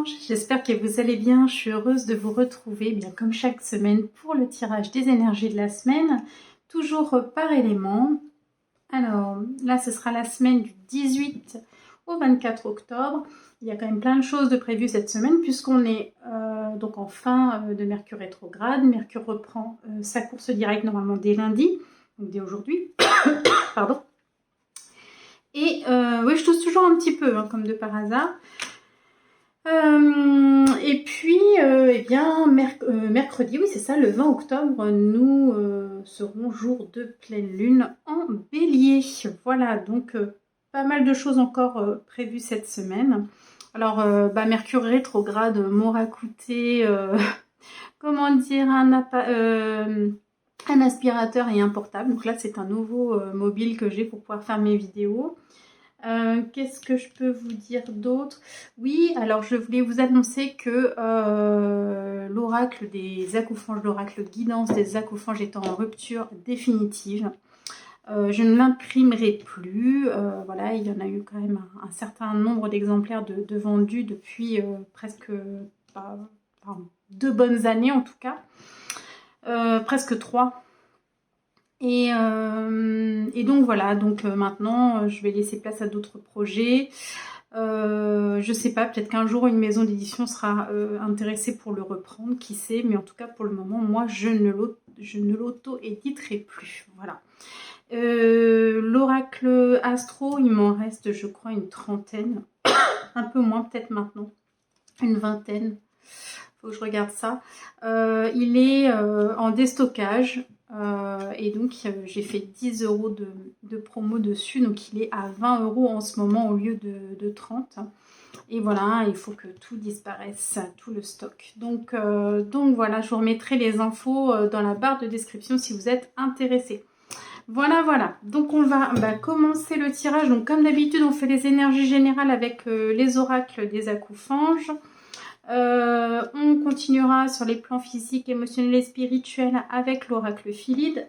anges, j'espère que vous allez bien. Je suis heureuse de vous retrouver, bien comme chaque semaine, pour le tirage des énergies de la semaine, toujours par élément. Alors là, ce sera la semaine du 18 au 24 octobre. Il y a quand même plein de choses de prévues cette semaine, puisqu'on est donc en fin de Mercure rétrograde. Mercure reprend sa course directe normalement dès lundi, donc dès aujourd'hui. Pardon. Et oui, je tousse toujours un petit peu, hein, comme de par hasard. Et puis, eh bien, mercredi, oui, c'est ça, le 20 octobre, nous serons jour de pleine lune en bélier. Voilà, donc pas mal de choses encore prévues cette semaine. Alors, Mercure rétrograde m'aura coûté, comment dire, un aspirateur et un portable. Donc là, c'est un nouveau mobile que j'ai pour pouvoir faire mes vidéos. Qu'est-ce que je peux vous dire d'autre? Oui, alors je voulais vous annoncer que l'oracle des acouphonges, l'oracle guidance des acouphonges est en rupture définitive. Je ne l'imprimerai plus. Voilà, il y en a eu quand même un certain nombre d'exemplaires de vendus depuis presque 2 bonnes années en tout cas. Presque 3. Et donc voilà, donc maintenant je vais laisser place à d'autres projets. Je sais pas, peut-être qu'un jour une maison d'édition sera intéressée pour le reprendre, qui sait, mais en tout cas pour le moment, moi je ne l'auto-éditerai plus. Voilà. L'oracle astro, il m'en reste je crois une trentaine, un peu moins peut-être maintenant, une vingtaine. Faut que je regarde ça. Il est en déstockage. Et donc j'ai fait 10 € de promo dessus, donc il est à 20 € en ce moment au lieu de 30. Et voilà, il faut que tout disparaisse, tout le stock. Donc voilà, je vous remettrai les infos dans la barre de description si vous êtes intéressés. Voilà, donc on va commencer le tirage. Donc comme d'habitude, on fait les énergies générales avec les oracles des acouphonges. On continuera sur les plans physiques, émotionnels et spirituels avec l'oracle Philide.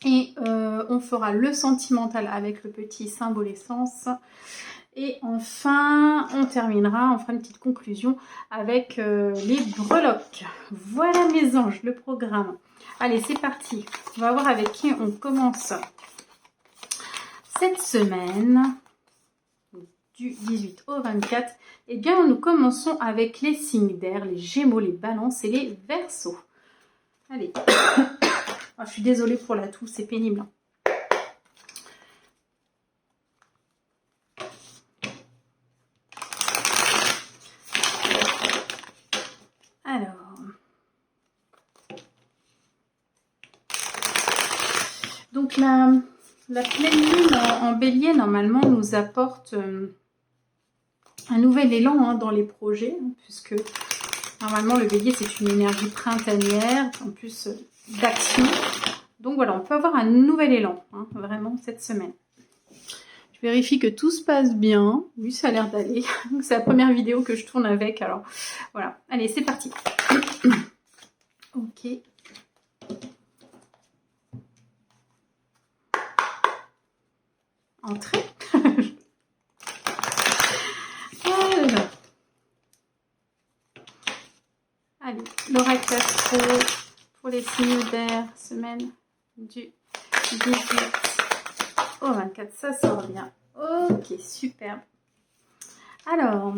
Et on fera le sentimental avec le petit symbole essence. Et enfin, on terminera, on fera une petite conclusion avec les breloques. Voilà mes anges, le programme. Allez, c'est parti. On va voir avec qui on commence cette semaine. Du 18 au 24, eh bien nous commençons avec les signes d'air, les Gémeaux, les Balances et les Verseaux. Allez, oh, je suis désolée pour la toux, c'est pénible. Alors, donc la pleine lune en bélier normalement nous apporte un nouvel élan dans les projets, puisque normalement le bélier c'est une énergie printanière, en plus d'action. Donc voilà, on peut avoir un nouvel élan, vraiment cette semaine. Je vérifie que tout se passe bien. Oui, ça a l'air d'aller. C'est la première vidéo que je tourne avec, alors voilà. Allez, c'est parti. Ok. Entrée. Allez, l'oracle astro pour les signes d'air, semaine du 18 au 24, ça sort bien. Ok, super. Alors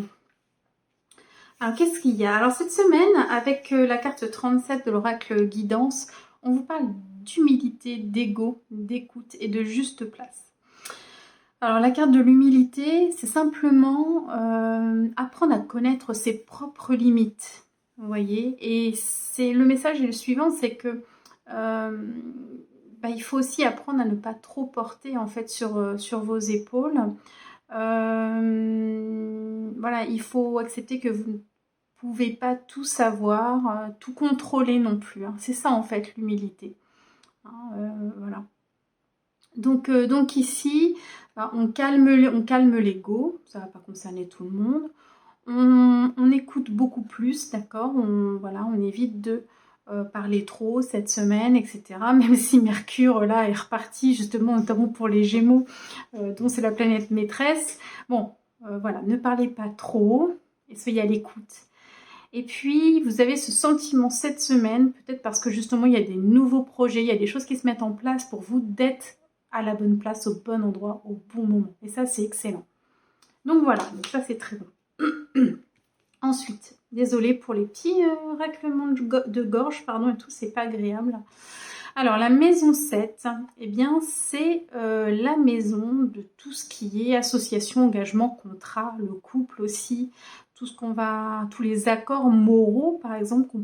qu'est-ce qu'il y a? Alors cette semaine, avec la carte 37 de l'oracle guidance, on vous parle d'humilité, d'ego, d'écoute et de juste place. Alors la carte de l'humilité, c'est simplement apprendre à connaître ses propres limites. Vous voyez, et c'est le message est le suivant, c'est que il faut aussi apprendre à ne pas trop porter en fait sur vos épaules. Voilà, il faut accepter que vous ne pouvez pas tout savoir, tout contrôler non plus. C'est ça en fait l'humilité. Voilà. Donc ici, on calme l'ego, ça ne va pas concerner tout le monde. On écoute beaucoup plus, d'accord, on évite de parler trop cette semaine, etc. Même si Mercure, là, est reparti, justement, notamment pour les Gémeaux, dont c'est la planète maîtresse. Bon, voilà, ne parlez pas trop, et soyez à l'écoute. Et puis, vous avez ce sentiment cette semaine, peut-être parce que justement, il y a des nouveaux projets, il y a des choses qui se mettent en place pour vous d'être à la bonne place, au bon endroit, au bon moment. Et ça, c'est excellent. Donc voilà, donc ça, c'est très bon. Ensuite, désolée pour les petits raclements de gorge, pardon, et tout, c'est pas agréable. Alors, la maison 7, eh bien, c'est la maison de tout ce qui est association, engagement, contrat, le couple aussi, tout ce qu'on va, tous les accords moraux, par exemple, qu'on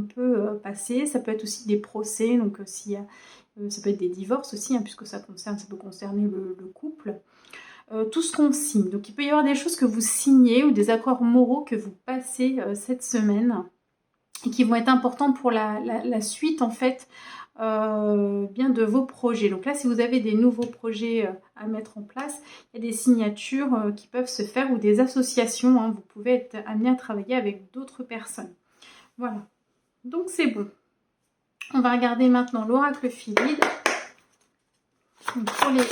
peut passer. Ça peut être aussi des procès, donc s'il y a, ça peut être des divorces aussi, hein, puisque ça peut concerner le couple. Tout ce qu'on signe. Donc, il peut y avoir des choses que vous signez ou des accords moraux que vous passez cette semaine et qui vont être importants pour la suite, en fait, bien de vos projets. Donc là, si vous avez des nouveaux projets à mettre en place, il y a des signatures qui peuvent se faire ou des associations. Hein, vous pouvez être amené à travailler avec d'autres personnes. Voilà. Donc c'est bon. On va regarder maintenant l'oracle Philide. Pour les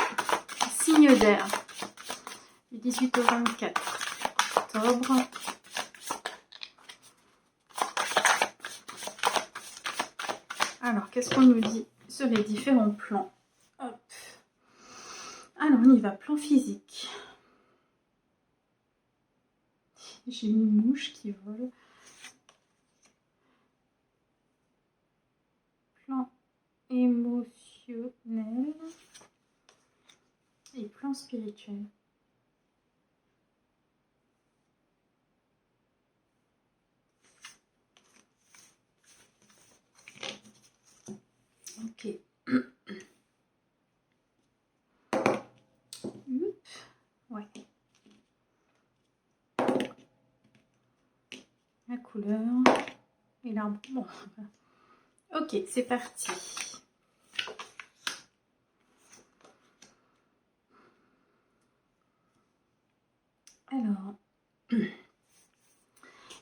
signes d'air du 18 au 24 octobre. Alors, qu'est-ce qu'on nous dit sur les différents plans? Hop. Alors, on y va, plan physique. J'ai une mouche qui vole. Plan émotionnel et plan spirituel. Ok. Ouais. La couleur et l'arbre. Bon. Ok, c'est parti. Alors,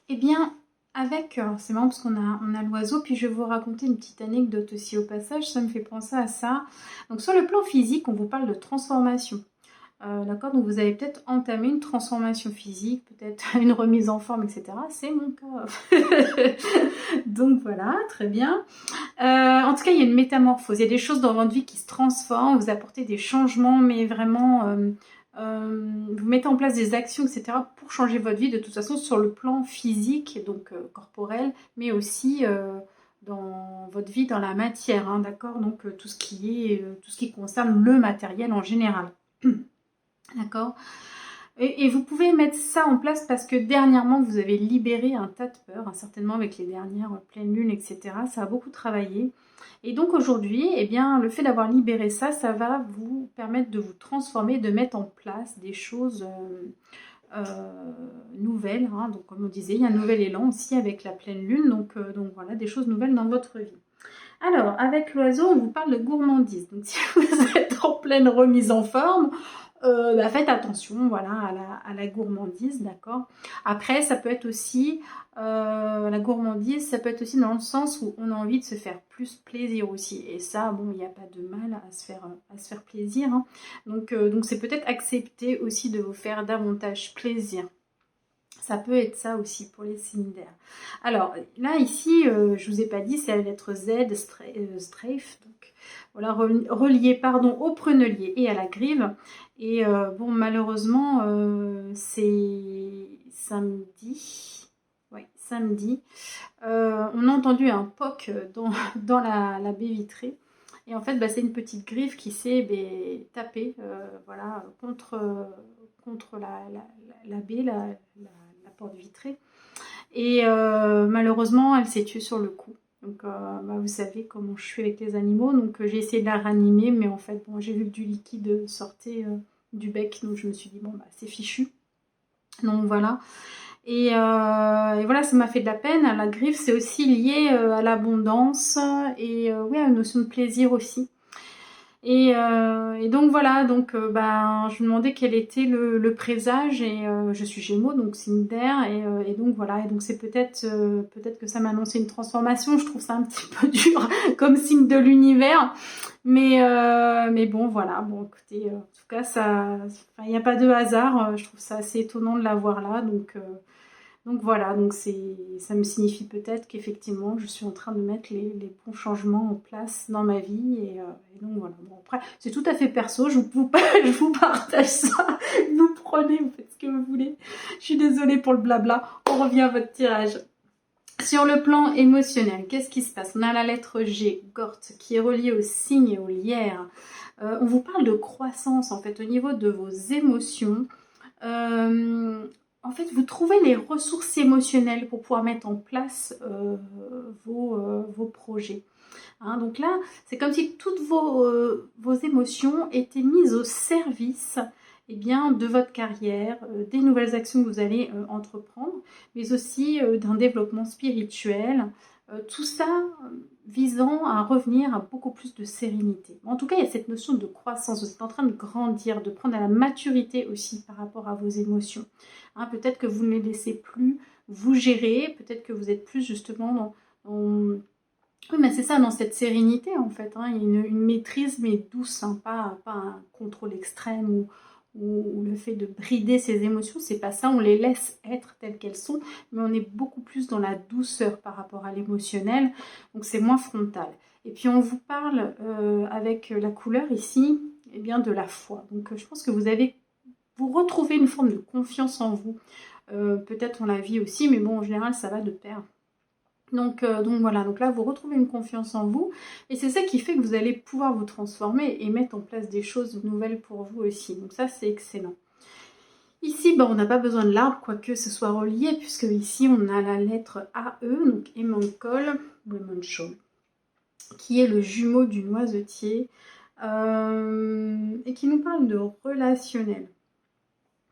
eh bien, avec, c'est marrant parce qu'on a l'oiseau, puis je vais vous raconter une petite anecdote aussi au passage, ça me fait penser à ça. Donc sur le plan physique, on vous parle de transformation. D'accord, donc vous avez peut-être entamé une transformation physique, peut-être une remise en forme, etc. C'est mon cas. Donc voilà, très bien. En tout cas, il y a une métamorphose. Il y a des choses dans votre vie qui se transforment. Vous apportez des changements, mais vraiment, vous mettez en place des actions, etc. pour changer votre vie. De toute façon, sur le plan physique, donc corporel, mais aussi dans votre vie, dans la matière. Hein, d'accord, donc tout ce qui concerne le matériel en général. D'accord. Et vous pouvez mettre ça en place parce que dernièrement, vous avez libéré un tas de peurs, hein, certainement avec les dernières pleines lunes, etc. Ça a beaucoup travaillé. Et donc aujourd'hui, eh bien, le fait d'avoir libéré ça, ça va vous permettre de vous transformer, de mettre en place des choses nouvelles. Hein. Donc comme on disait, il y a un nouvel élan aussi avec la pleine lune. Donc voilà, des choses nouvelles dans votre vie. Alors, avec l'oiseau, on vous parle de gourmandise. Donc si vous êtes en pleine remise en forme, faites attention, voilà, à la gourmandise, d'accord. Après, ça peut être aussi, la gourmandise, ça peut être aussi dans le sens où on a envie de se faire plus plaisir aussi. Et ça, bon, il n'y a pas de mal à se faire plaisir. Hein. Donc c'est peut-être accepter aussi de vous faire davantage plaisir. Ça peut être ça aussi pour les signes d'air. Alors là, ici, je ne vous ai pas dit, c'est la lettre Z, strafe, donc voilà, relié au prunelier et à la grive. Et bon, malheureusement, c'est samedi. Ouais, samedi. On a entendu un POC dans la baie vitrée. Et en fait, c'est une petite griffe qui s'est tapée voilà, contre la baie, la porte vitrée. Et malheureusement, elle s'est tuée sur le coup. Donc, vous savez comment je suis avec les animaux. Donc, j'ai essayé de la ranimer. Mais en fait, bon, j'ai vu que du liquide sortait du bec. Donc, je me suis dit, bon, c'est fichu. Donc, voilà. Et voilà, ça m'a fait de la peine. La griffe, c'est aussi lié à l'abondance. Et oui, à une notion de plaisir aussi. Et donc voilà, donc je me demandais quel était le présage et je suis Gémeaux, donc signe d'air et donc voilà, et donc c'est peut-être que ça m'annonçait une transformation. Je trouve ça un petit peu dur comme signe de l'univers, mais bon voilà, bon écoutez, en tout cas ça, il n'y a pas de hasard. Je trouve ça assez étonnant de l'avoir là, donc Donc voilà, donc ça me signifie peut-être qu'effectivement je suis en train de mettre les bons changements en place dans ma vie. Et donc voilà, bon après c'est tout à fait perso, je vous partage ça, vous prenez, vous faites ce que vous voulez. Je suis désolée pour le blabla, on revient à votre tirage. Sur le plan émotionnel, qu'est-ce qui se passe? On a la lettre G, Gort, qui est reliée au cygne et au lierre. On vous parle de croissance en fait au niveau de vos émotions. En fait, vous trouvez les ressources émotionnelles pour pouvoir mettre en place vos projets. Hein, donc là, c'est comme si toutes vos émotions étaient mises au service eh bien, de votre carrière, des nouvelles actions que vous allez entreprendre, mais aussi d'un développement spirituel. Tout ça visant à revenir à beaucoup plus de sérénité. En tout cas, il y a cette notion de croissance. Vous êtes en train de grandir, de prendre à la maturité aussi par rapport à vos émotions. Hein, peut-être que vous ne les laissez plus vous gérer, peut-être que vous êtes plus justement dans oui, mais c'est ça, dans cette sérénité en fait. Hein. Il y a une maîtrise, mais douce, hein, pas un contrôle extrême ou le fait de brider ses émotions. C'est pas ça, on les laisse être telles qu'elles sont, mais on est beaucoup plus dans la douceur par rapport à l'émotionnel. Donc c'est moins frontal. Et puis on vous parle avec la couleur ici, eh bien, de la foi. Donc je pense que vous retrouvez une forme de confiance en vous. Peut-être en la vie aussi, mais bon, en général, ça va de pair. Donc voilà, donc là vous retrouvez une confiance en vous et c'est ça qui fait que vous allez pouvoir vous transformer et mettre en place des choses nouvelles pour vous aussi. Donc ça c'est excellent. Ici on n'a pas besoin de l'arbre, quoique ce soit relié, puisque ici on a la lettre AE, donc Emancol, qui est le jumeau du noisetier et qui nous parle de relationnel.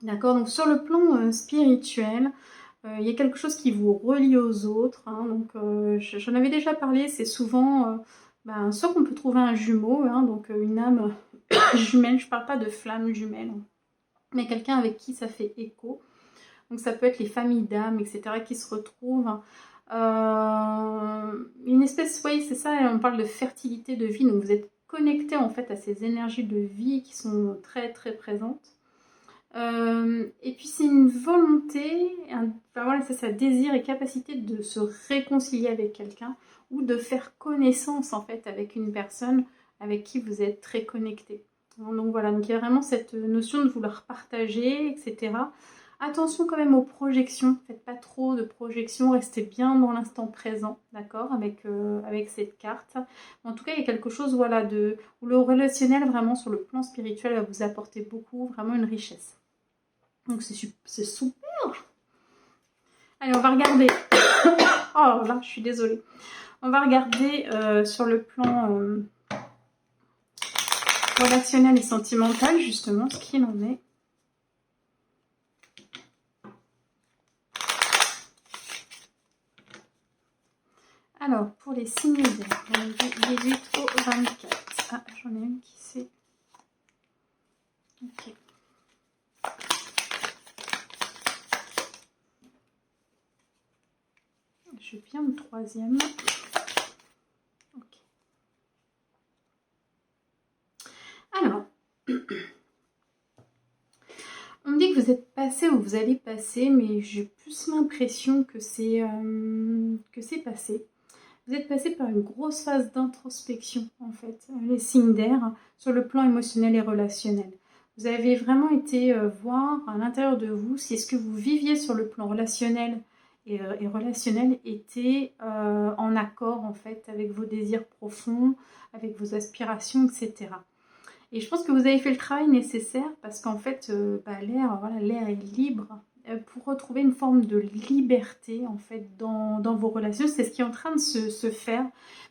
D'accord, donc sur le plan spirituel, il y a quelque chose qui vous relie aux autres. Hein, donc j'en avais déjà parlé, c'est souvent soit qu'on peut trouver un jumeau, hein, donc une âme jumelle, je ne parle pas de flamme jumelle, hein, mais quelqu'un avec qui ça fait écho. Donc ça peut être les familles d'âmes, etc. qui se retrouvent. Une espèce, oui c'est ça, on parle de fertilité de vie, donc vous êtes connecté en fait à ces énergies de vie qui sont très très présentes. Et puis c'est une volonté, voilà, c'est ça, désir et capacité de se réconcilier avec quelqu'un ou de faire connaissance en fait avec une personne avec qui vous êtes très connecté. Donc voilà, donc il y a vraiment cette notion de vouloir partager, etc. Attention quand même aux projections, faites pas trop de projections, restez bien dans l'instant présent, d'accord, avec cette carte. En tout cas, il y a quelque chose, voilà, où le relationnel vraiment sur le plan spirituel va vous apporter beaucoup, vraiment une richesse. Donc c'est super. Allez, on va regarder. Oh là, je suis désolée. On va regarder sur le plan relationnel et sentimental, justement, ce qu'il en est. Alors, pour les signes d'air, 18 au 24. Ah, j'en ai une qui s'est... Ok. Je viens au troisième. Ok. Alors, on me dit que vous êtes passé ou vous allez passer, mais j'ai plus l'impression que c'est passé. Vous êtes passé par une grosse phase d'introspection, en fait, les signes d'air, sur le plan émotionnel et relationnel. Vous avez vraiment été voir à l'intérieur de vous si ce que vous viviez sur le plan relationnel et relationnel était en accord, en fait, avec vos désirs profonds, avec vos aspirations, etc. Et je pense que vous avez fait le travail nécessaire parce qu'en fait, l'air est libre pour retrouver une forme de liberté en fait dans vos relations. C'est ce qui est en train de se faire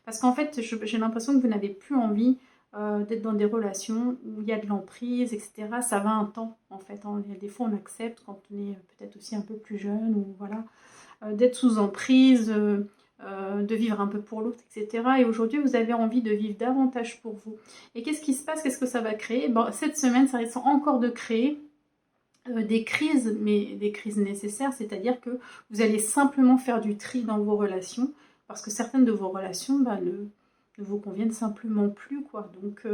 parce qu'en fait, j'ai l'impression que vous n'avez plus envie d'être dans des relations où il y a de l'emprise, etc. Ça va un temps en fait. Hein. Des fois, on accepte quand on est peut-être aussi un peu plus jeune ou voilà, d'être sous emprise. De vivre un peu pour l'autre, etc. Et aujourd'hui, vous avez envie de vivre davantage pour vous. Et qu'est-ce qui se passe? Qu'est-ce que ça va créer? Bon, cette semaine, ça risque encore de créer des crises, mais des crises nécessaires, c'est-à-dire que vous allez simplement faire du tri dans vos relations, parce que certaines de vos relations ne ne vous conviennent simplement plus, quoi. Donc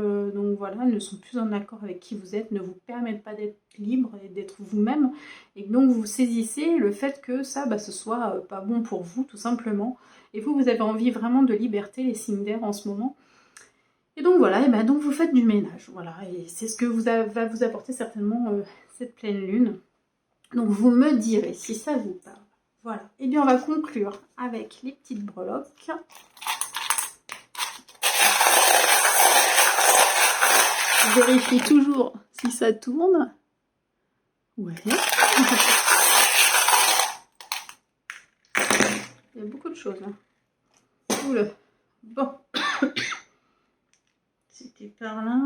voilà, ne sont plus en accord avec qui vous êtes, ne vous permettent pas d'être libre et d'être vous-même. Et donc vous saisissez le fait que ça, bah, ce soit pas bon pour vous, tout simplement. Et vous avez envie vraiment de liberté, les signes d'air en ce moment. Et donc voilà, et ben donc vous faites du ménage, voilà. Et c'est ce que va vous apporter certainement cette pleine lune. Donc vous me direz si ça vous parle. Voilà. Et bien on va conclure avec les petites breloques. Je vérifie toujours si ça tourne. Ouais. Il y a beaucoup de choses là. Oula. Bon. C'était par là.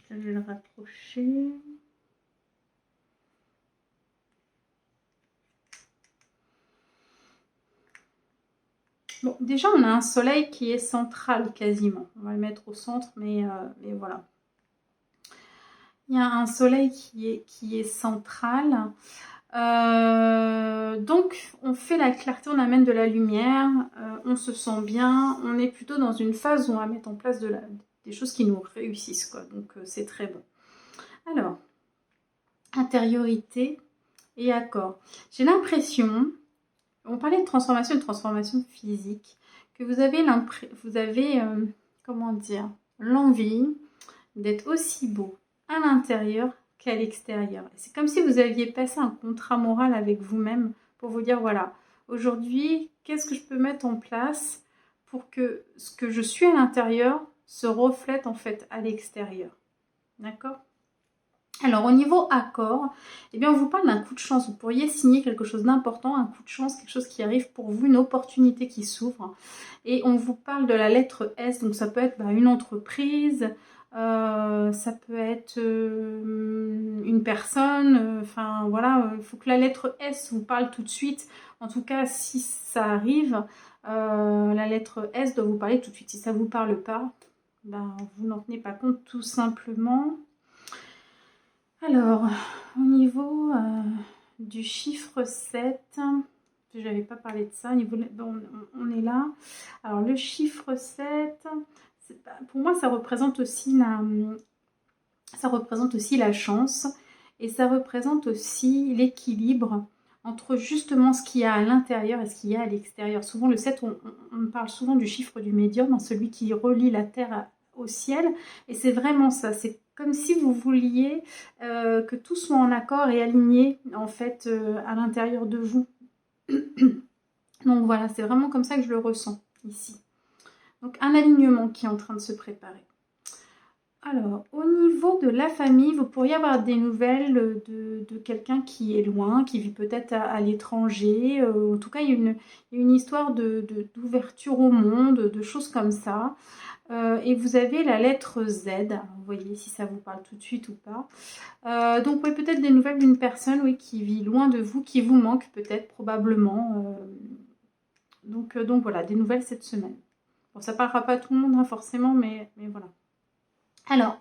Ça, je vais le rapprocher. Bon, déjà, on a un soleil qui est central quasiment. On va le mettre au centre, mais voilà. Il y a un soleil qui est central. Donc, on fait la clarté, on amène de la lumière, on se sent bien. On est plutôt dans une phase où on va mettre en place des choses qui nous réussissent, quoi. Donc, c'est très bon. Alors, intériorité et accord. J'ai l'impression... On parlait de transformation physique, que vous avez comment dire, l'envie d'être aussi beau à l'intérieur qu'à l'extérieur. C'est comme si vous aviez passé un contrat moral avec vous-même pour vous dire, voilà, aujourd'hui, qu'est-ce que je peux mettre en place pour que ce que je suis à l'intérieur se reflète en fait à l'extérieur. D'accord ? Alors au niveau accord, eh bien on vous parle d'un coup de chance. Vous pourriez signer quelque chose d'important, un coup de chance, quelque chose qui arrive pour vous, une opportunité qui s'ouvre. Et on vous parle de la lettre S, donc ça peut être une entreprise, ça peut être une personne, enfin voilà, il faut que la lettre S vous parle tout de suite. En tout cas, si ça arrive, la lettre S doit vous parler tout de suite. Si ça ne vous parle pas, vous n'en tenez pas compte tout simplement. Alors, au niveau du chiffre 7, je n'avais pas parlé de ça, on est là. Alors, le chiffre 7, pour moi, ça représente aussi la chance et ça représente aussi l'équilibre entre justement ce qu'il y a à l'intérieur et ce qu'il y a à l'extérieur. Souvent, le 7, on parle souvent du chiffre du médium, celui qui relie la terre au ciel, et c'est vraiment ça, c'est comme si vous vouliez que tout soit en accord et aligné en fait à l'intérieur de vous. Donc voilà, c'est vraiment comme ça que je le ressens ici. Donc un alignement qui est en train de se préparer. Alors, au niveau de la famille, vous pourriez avoir des nouvelles de quelqu'un qui est loin, qui vit peut-être à l'étranger. En tout cas, il y a une histoire d'ouverture au monde, de choses comme ça. Et vous avez la lettre Z. Alors, vous voyez si ça vous parle tout de suite ou pas. Donc, oui, peut-être des nouvelles d'une personne qui vit loin de vous, qui vous manque peut-être, probablement. Donc voilà, des nouvelles cette semaine. Bon, ça ne parlera pas à tout le monde, forcément, mais voilà. Alors,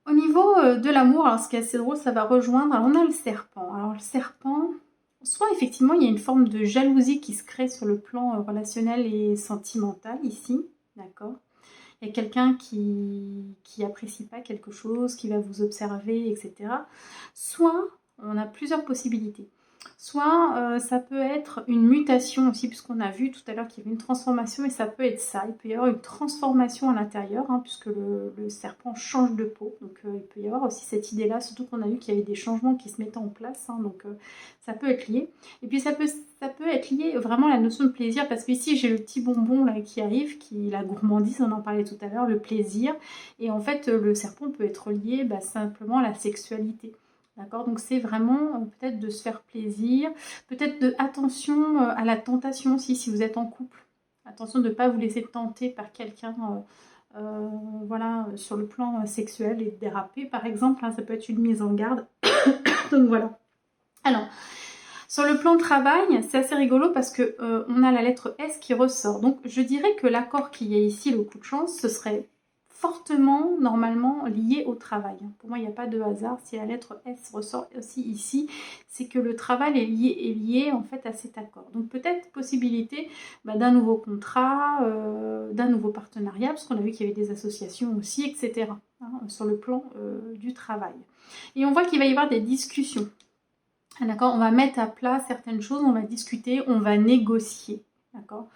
au niveau de l'amour, alors ce qui est assez drôle, ça va rejoindre, alors on a le serpent. Alors le serpent, soit effectivement il y a une forme de jalousie qui se crée sur le plan relationnel et sentimental ici, d'accord. Il y a quelqu'un qui apprécie pas quelque chose, qui va vous observer, etc. Soit, on a plusieurs possibilités. Soit ça peut être une mutation aussi, puisqu'on a vu tout à l'heure qu'il y avait une transformation, et ça peut être ça. Il peut y avoir une transformation à l'intérieur, puisque le serpent change de peau. Donc il peut y avoir aussi cette idée-là, surtout qu'on a vu qu'il y avait des changements qui se mettaient en place. Donc ça peut être lié. Et puis ça peut être lié vraiment à la notion de plaisir, parce qu'ici j'ai le petit bonbon là qui arrive, qui est la gourmandise, on en parlait tout à l'heure, le plaisir. Et en fait, le serpent peut être lié simplement à la sexualité. D'accord, donc c'est vraiment peut-être de se faire plaisir, peut-être attention à la tentation aussi si vous êtes en couple. Attention de ne pas vous laisser tenter par quelqu'un voilà, sur le plan sexuel et de déraper par exemple, ça peut être une mise en garde. Donc voilà. Alors, sur le plan travail, c'est assez rigolo parce que on a la lettre S qui ressort. Donc je dirais que l'accord qu'il y a ici, le coup de chance, ce serait fortement, normalement, lié au travail. Pour moi, il n'y a pas de hasard. Si la lettre S ressort aussi ici, c'est que le travail est lié en fait à cet accord. Donc peut-être possibilité d'un nouveau contrat, d'un nouveau partenariat, parce qu'on a vu qu'il y avait des associations aussi, etc. hein, sur le plan du travail. Et on voit qu'il va y avoir des discussions. D'accord, on va mettre à plat certaines choses, on va discuter, on va négocier. D'accord.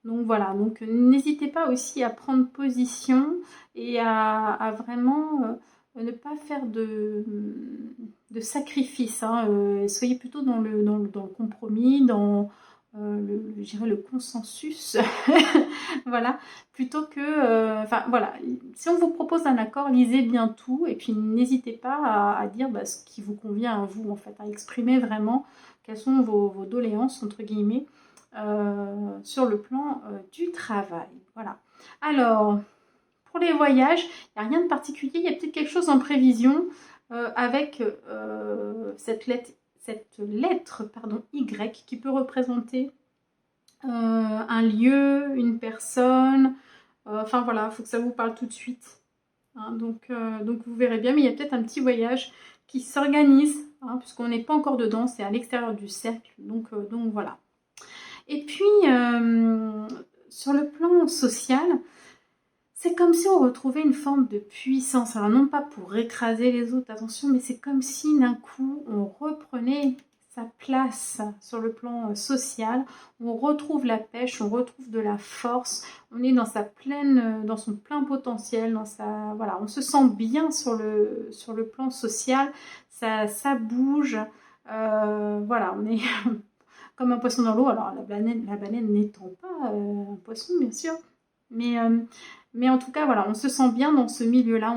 Donc voilà, donc n'hésitez pas aussi à prendre position et à vraiment ne pas faire de sacrifice. Hein. Soyez plutôt dans le compromis, dans je dirais le consensus. Voilà, plutôt que... Enfin voilà, si on vous propose un accord, lisez bien tout et puis n'hésitez pas à dire ce qui vous convient à vous, en fait, à exprimer vraiment quelles sont vos doléances, entre guillemets. Sur le plan du travail. Voilà. Alors, pour les voyages, il n'y a rien de particulier. Il y a peut-être quelque chose en prévision avec cette lettre Y qui peut représenter un lieu, une personne. Enfin voilà, il faut que ça vous parle tout de suite. Hein, donc vous verrez bien, mais il y a peut-être un petit voyage qui s'organise, hein, puisqu'on n'est pas encore dedans, c'est à l'extérieur du cercle. Donc voilà. Et puis, sur le plan social, c'est comme si on retrouvait une forme de puissance. Alors, non pas pour écraser les autres, attention, mais c'est comme si d'un coup, on reprenait sa place sur le plan social. On retrouve la pêche, on retrouve de la force. On est dans son plein potentiel, voilà, on se sent bien sur le plan social. Ça bouge. Voilà, on est... comme un poisson dans l'eau. Alors la baleine n'étant pas un poisson, bien sûr, mais en tout cas, voilà, on se sent bien dans ce milieu-là,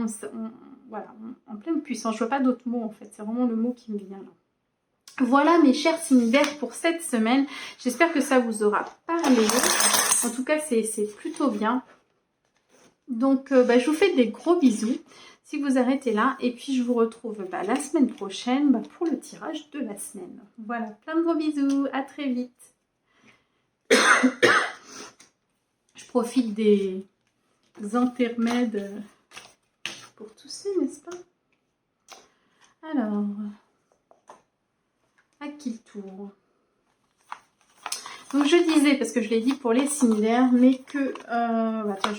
voilà, en pleine puissance. Je vois pas d'autres mots en fait, c'est vraiment le mot qui me vient là. Voilà mes chers signes d'air pour cette semaine. J'espère que ça vous aura parlé. En tout cas, c'est plutôt bien. Donc, je vous fais des gros bisous si vous arrêtez là. Et puis, je vous retrouve la semaine prochaine pour le tirage de la semaine. Voilà, plein de gros bisous. À très vite. Je profite des intermèdes pour tousser, n'est-ce pas? Alors, à qui le tour? Donc, je disais, parce que je l'ai dit pour les signes d'air, mais que... attends,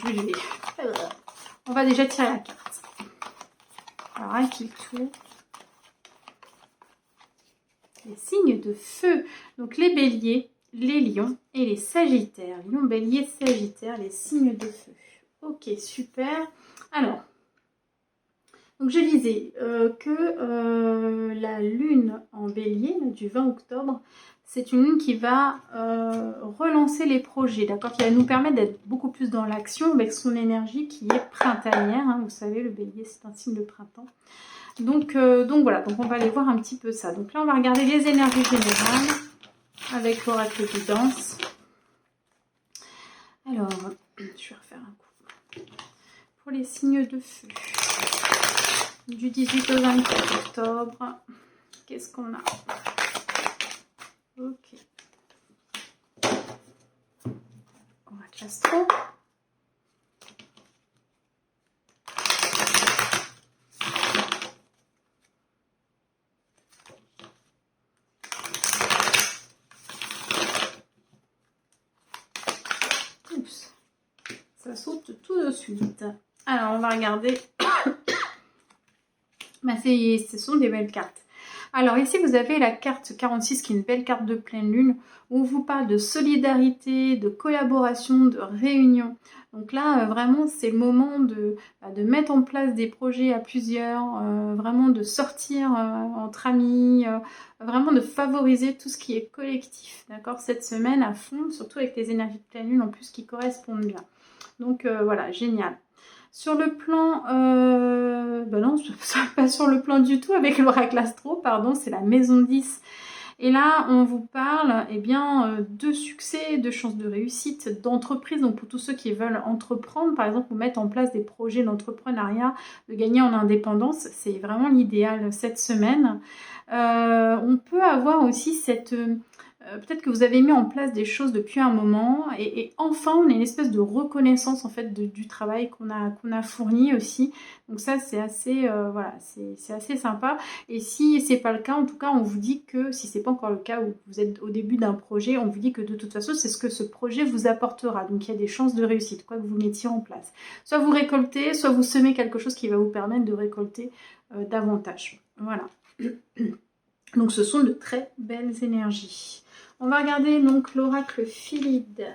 on va déjà tirer la carte. Alors, à qui le tour? Les signes de feu. Donc, les béliers, les lions et les sagittaires. Lion, bélier, sagittaire, les signes de feu. Ok, super. Alors, donc je disais que la lune en bélier, du 20 octobre, c'est une lune qui va relancer les projets, d'accord, qui va nous permettre d'être beaucoup plus dans l'action avec son énergie qui est printanière. Hein, vous savez, le bélier, c'est un signe de printemps. Donc voilà, donc on va aller voir un petit peu ça. Donc là, on va regarder les énergies générales avec l'oracle de Guidance. Alors, je vais refaire un coup. Pour les signes de feu, du 18 au 24 octobre, qu'est-ce qu'on a? Ok. Oracle astro. Oups. Ça saute tout de suite. Alors, on va regarder. Ce sont des belles cartes. Alors ici, vous avez la carte 46 qui est une belle carte de pleine lune où on vous parle de solidarité, de collaboration, de réunion. Donc là, vraiment, c'est le moment de mettre en place des projets à plusieurs, vraiment de sortir entre amis, vraiment de favoriser tout ce qui est collectif, d'accord, cette semaine à fond, surtout avec les énergies de pleine lune en plus qui correspondent bien. Donc voilà, génial. Sur le plan, non, pas sur le plan du tout avec l'oracle astro, pardon, c'est la maison 10. Et là, on vous parle de succès, de chances de réussite, d'entreprise. Donc pour tous ceux qui veulent entreprendre, par exemple, ou mettre en place des projets d'entrepreneuriat, de gagner en indépendance, c'est vraiment l'idéal cette semaine. On peut avoir aussi cette peut-être que vous avez mis en place des choses depuis un moment et enfin on a une espèce de reconnaissance en fait du travail qu'on a fourni aussi. Donc ça c'est assez voilà, c'est assez sympa. Et si c'est pas le cas, en tout cas on vous dit que si c'est pas encore le cas ou vous êtes au début d'un projet, on vous dit que de toute façon c'est ce que ce projet vous apportera. Donc il y a des chances de réussite quoi que vous mettiez en place. Soit vous récoltez, soit vous semez quelque chose qui va vous permettre de récolter davantage. Voilà. Donc ce sont de très belles énergies. On va regarder donc l'oracle Philide.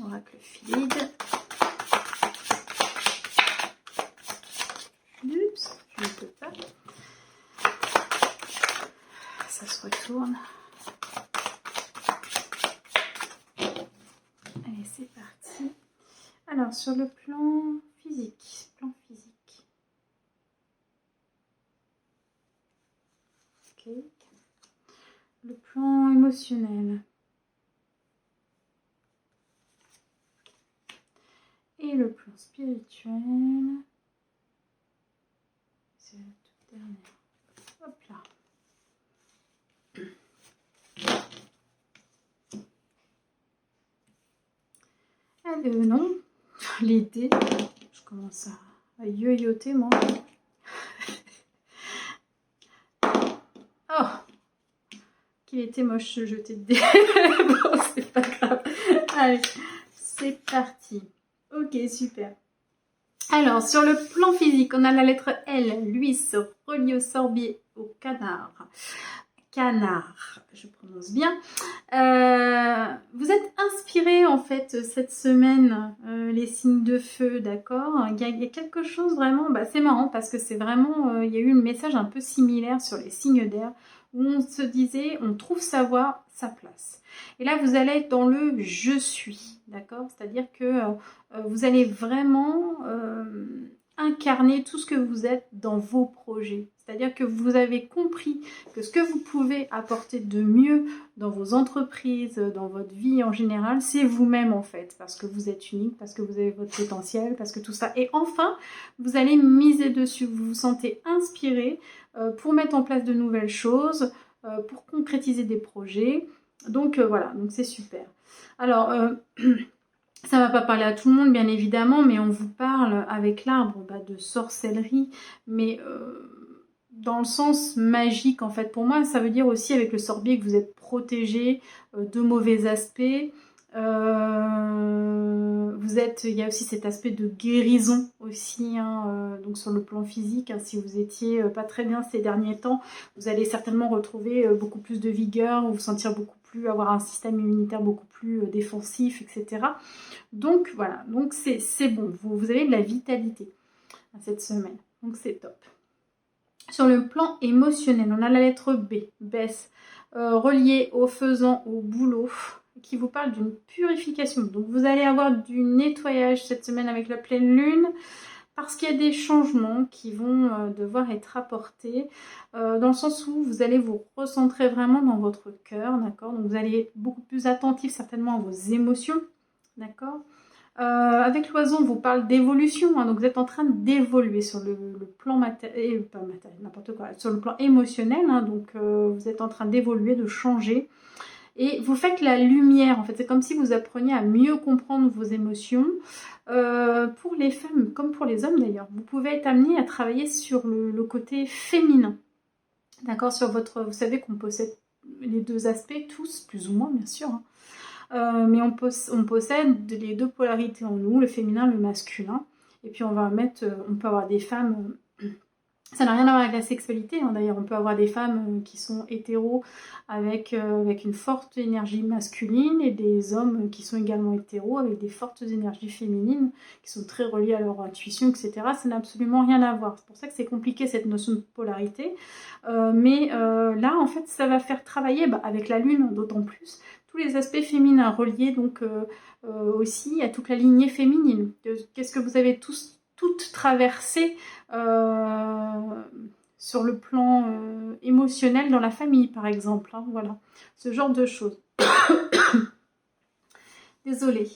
Oracle Philide. Oups, je ne peux pas. Ça se retourne. Allez, c'est parti. Alors, sur le plan physique. Ok. Le plan émotionnel. Et le plan spirituel. C'est la toute dernière. Hop là. Non, les dés. Je commence à yoyoter moi. Oh, qu'il était moche ce jeté de dés. Bon, c'est pas grave. Allez, c'est parti. Ok, super. Alors, sur le plan physique, on a la lettre L, l'huisse, reliée au sorbier, au canard. Canard, je prononce bien. Vous êtes inspiré en fait cette semaine, les signes de feu, d'accord. Il y a quelque chose vraiment, c'est marrant parce que c'est vraiment, il y a eu un message un peu similaire sur les signes d'air où on se disait, on trouve sa voie, sa place. Et là, vous allez être dans le je suis, d'accord. C'est-à-dire que vous allez vraiment incarner tout ce que vous êtes dans vos projets. C'est-à-dire que vous avez compris que ce que vous pouvez apporter de mieux dans vos entreprises, dans votre vie en général, c'est vous-même en fait, parce que vous êtes unique, parce que vous avez votre potentiel, parce que tout ça. Et enfin, vous allez miser dessus, vous vous sentez inspiré pour mettre en place de nouvelles choses, pour concrétiser des projets. Donc voilà, donc c'est super. Alors, ça ne va pas parler à tout le monde, bien évidemment, mais on vous parle avec l'arbre de sorcellerie, mais dans le sens magique, en fait. Pour moi, ça veut dire aussi avec le sorbier que vous êtes protégé de mauvais aspects. Il y a aussi cet aspect de guérison aussi, hein, donc sur le plan physique. Hein, si vous étiez pas très bien ces derniers temps, vous allez certainement retrouver beaucoup plus de vigueur, vous sentir beaucoup plus, avoir un système immunitaire beaucoup plus défensif, etc. Donc voilà, donc c'est bon, vous avez de la vitalité cette semaine, donc c'est top. Sur le plan émotionnel, on a la lettre B, baisse, reliée au faisant, au boulot, qui vous parle d'une purification. Donc vous allez avoir du nettoyage cette semaine avec la pleine lune, parce qu'il y a des changements qui vont devoir être apportés, dans le sens où vous allez vous recentrer vraiment dans votre cœur, d'accord. Donc vous allez être beaucoup plus attentif certainement à vos émotions, d'accord. Avec l'oiseau, on vous parle d'évolution, hein, donc vous êtes en train d'évoluer sur le plan matériel, pas matériel, n'importe quoi, sur le plan émotionnel, hein, donc vous êtes en train d'évoluer, de changer, et vous faites la lumière, en fait, c'est comme si vous appreniez à mieux comprendre vos émotions, pour les femmes comme pour les hommes d'ailleurs. Vous pouvez être amené à travailler sur le côté féminin, d'accord, sur votre, vous savez qu'on possède les deux aspects, tous, plus ou moins bien sûr, hein. Mais on possède les deux polarités en nous, le féminin, le masculin. Et puis on peut avoir des femmes, ça n'a rien à voir avec la sexualité, hein, d'ailleurs on peut avoir des femmes qui sont hétéros avec une forte énergie masculine et des hommes qui sont également hétéros avec des fortes énergies féminines qui sont très reliées à leur intuition, etc. Ça n'a absolument rien à voir. C'est pour ça que c'est compliqué cette notion de polarité. Mais là en fait ça va faire travailler avec la lune d'autant plus tous les aspects féminins reliés donc aussi à toute la lignée féminine. Qu'est-ce que vous avez toutes traversé sur le plan émotionnel dans la famille par exemple, hein, voilà, ce genre de choses. Désolée.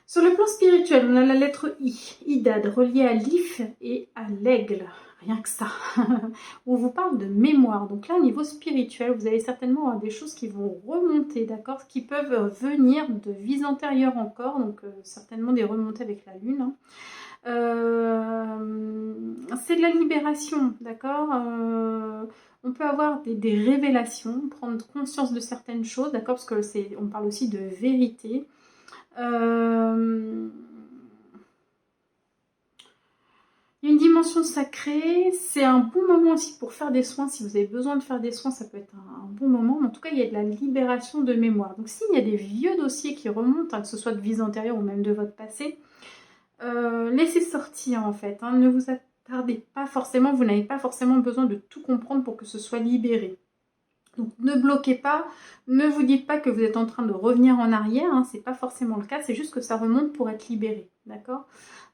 Sur le plan spirituel, on a la lettre I, Idad, reliée à l'if et à l'aigle. rien que ça. On vous parle de mémoire. Donc là, au niveau spirituel, vous allez certainement avoir des choses qui vont remonter, d'accord, qui peuvent venir de vies antérieures encore, donc certainement des remontées avec la lune. Hein. C'est de la libération, d'accord. On peut avoir des révélations, prendre conscience de certaines choses, d'accord, parce que on parle aussi de vérité. Une dimension sacrée, c'est un bon moment aussi pour faire des soins. Si vous avez besoin de faire des soins, ça peut être un bon moment. Mais en tout cas, il y a de la libération de mémoire. Donc s'il y a des vieux dossiers qui remontent, hein, que ce soit de vies antérieures ou même de votre passé, laissez sortir en fait. Hein. Ne vous attardez pas forcément, vous n'avez pas forcément besoin de tout comprendre pour que ce soit libéré. Donc ne bloquez pas, ne vous dites pas que vous êtes en train de revenir en arrière, hein, c'est pas forcément le cas, c'est juste que ça remonte pour être libéré, d'accord.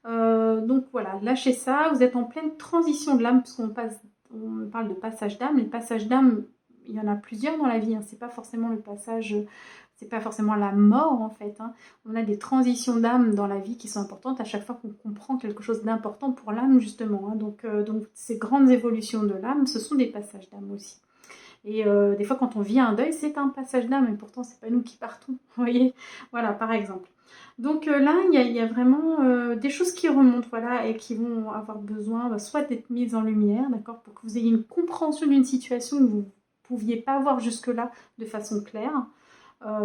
Donc voilà, lâchez ça, vous êtes en pleine transition de l'âme, parce qu'on parle de passage d'âme. Les passages d'âme, il y en a plusieurs dans la vie, hein, c'est pas forcément le passage, c'est pas forcément la mort en fait. Hein. On a des transitions d'âme dans la vie qui sont importantes à chaque fois qu'on comprend quelque chose d'important pour l'âme justement. Hein. Donc ces grandes évolutions de l'âme, ce sont des passages d'âme aussi. Et des fois, quand on vit un deuil, c'est un passage d'âme, et pourtant, c'est pas nous qui partons. Vous voyez, voilà, par exemple. Donc là, il y a vraiment des choses qui remontent, voilà, et qui vont avoir besoin soit d'être mises en lumière, d'accord, pour que vous ayez une compréhension d'une situation que vous ne pouviez pas voir jusque-là de façon claire,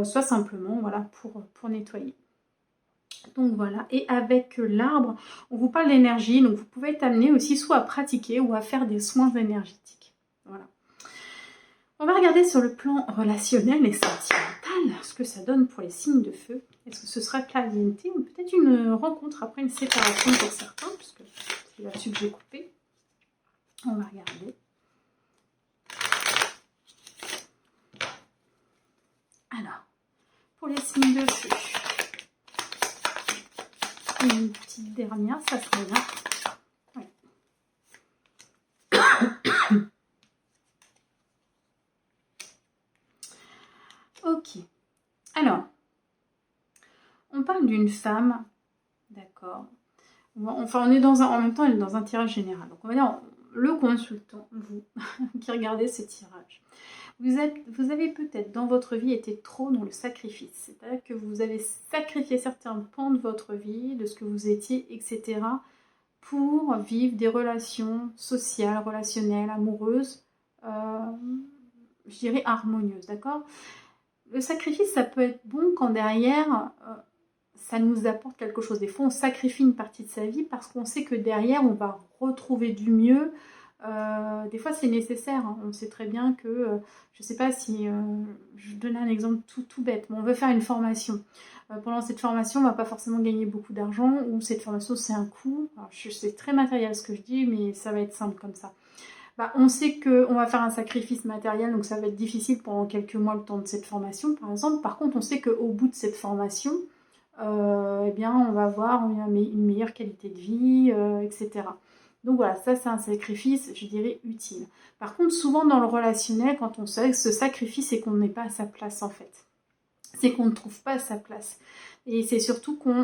soit simplement, voilà, pour nettoyer. Donc voilà, et avec l'arbre, on vous parle d'énergie, donc vous pouvez être amené aussi soit à pratiquer ou à faire des soins énergétiques. Voilà. On va regarder sur le plan relationnel et sentimental ce que ça donne pour les signes de feu. Est-ce que ce sera caliente ou peut-être une rencontre après une séparation pour certains, puisque c'est là-dessus que j'ai coupé. On va regarder. Alors, pour les signes de feu, une petite dernière, ça serait bien. Ouais. Ok. Alors, on parle d'une femme, d'accord. Enfin, on est en même temps, elle est dans un tirage général. Donc, on va dire le consultant, vous, qui regardez ce tirage. Vous avez peut-être dans votre vie été trop dans le sacrifice. C'est-à-dire que vous avez sacrifié certains pans de votre vie, de ce que vous étiez, etc. pour vivre des relations sociales, relationnelles, amoureuses, je dirais harmonieuses, d'accord? Le sacrifice, ça peut être bon quand derrière, ça nous apporte quelque chose. Des fois, on sacrifie une partie de sa vie parce qu'on sait que derrière, on va retrouver du mieux. Des fois, c'est nécessaire. Hein. On sait très bien que, je ne sais pas si, je vais donner un exemple tout bête, mais on veut faire une formation. Pendant cette formation, on ne va pas forcément gagner beaucoup d'argent, ou cette formation, c'est un coût. C'est très matériel ce que je dis, mais ça va être simple comme ça. Bah, on sait qu'on va faire un sacrifice matériel, donc ça va être difficile pendant quelques mois le temps de cette formation, par exemple. Par contre, on sait qu'au bout de cette formation, eh bien, on va avoir une meilleure qualité de vie, etc. Donc voilà, ça c'est un sacrifice, je dirais, utile. Par contre, souvent dans le relationnel, quand on se sacrifie, c'est qu'on n'est pas à sa place en fait. C'est qu'on ne trouve pas sa place. Et c'est surtout qu'on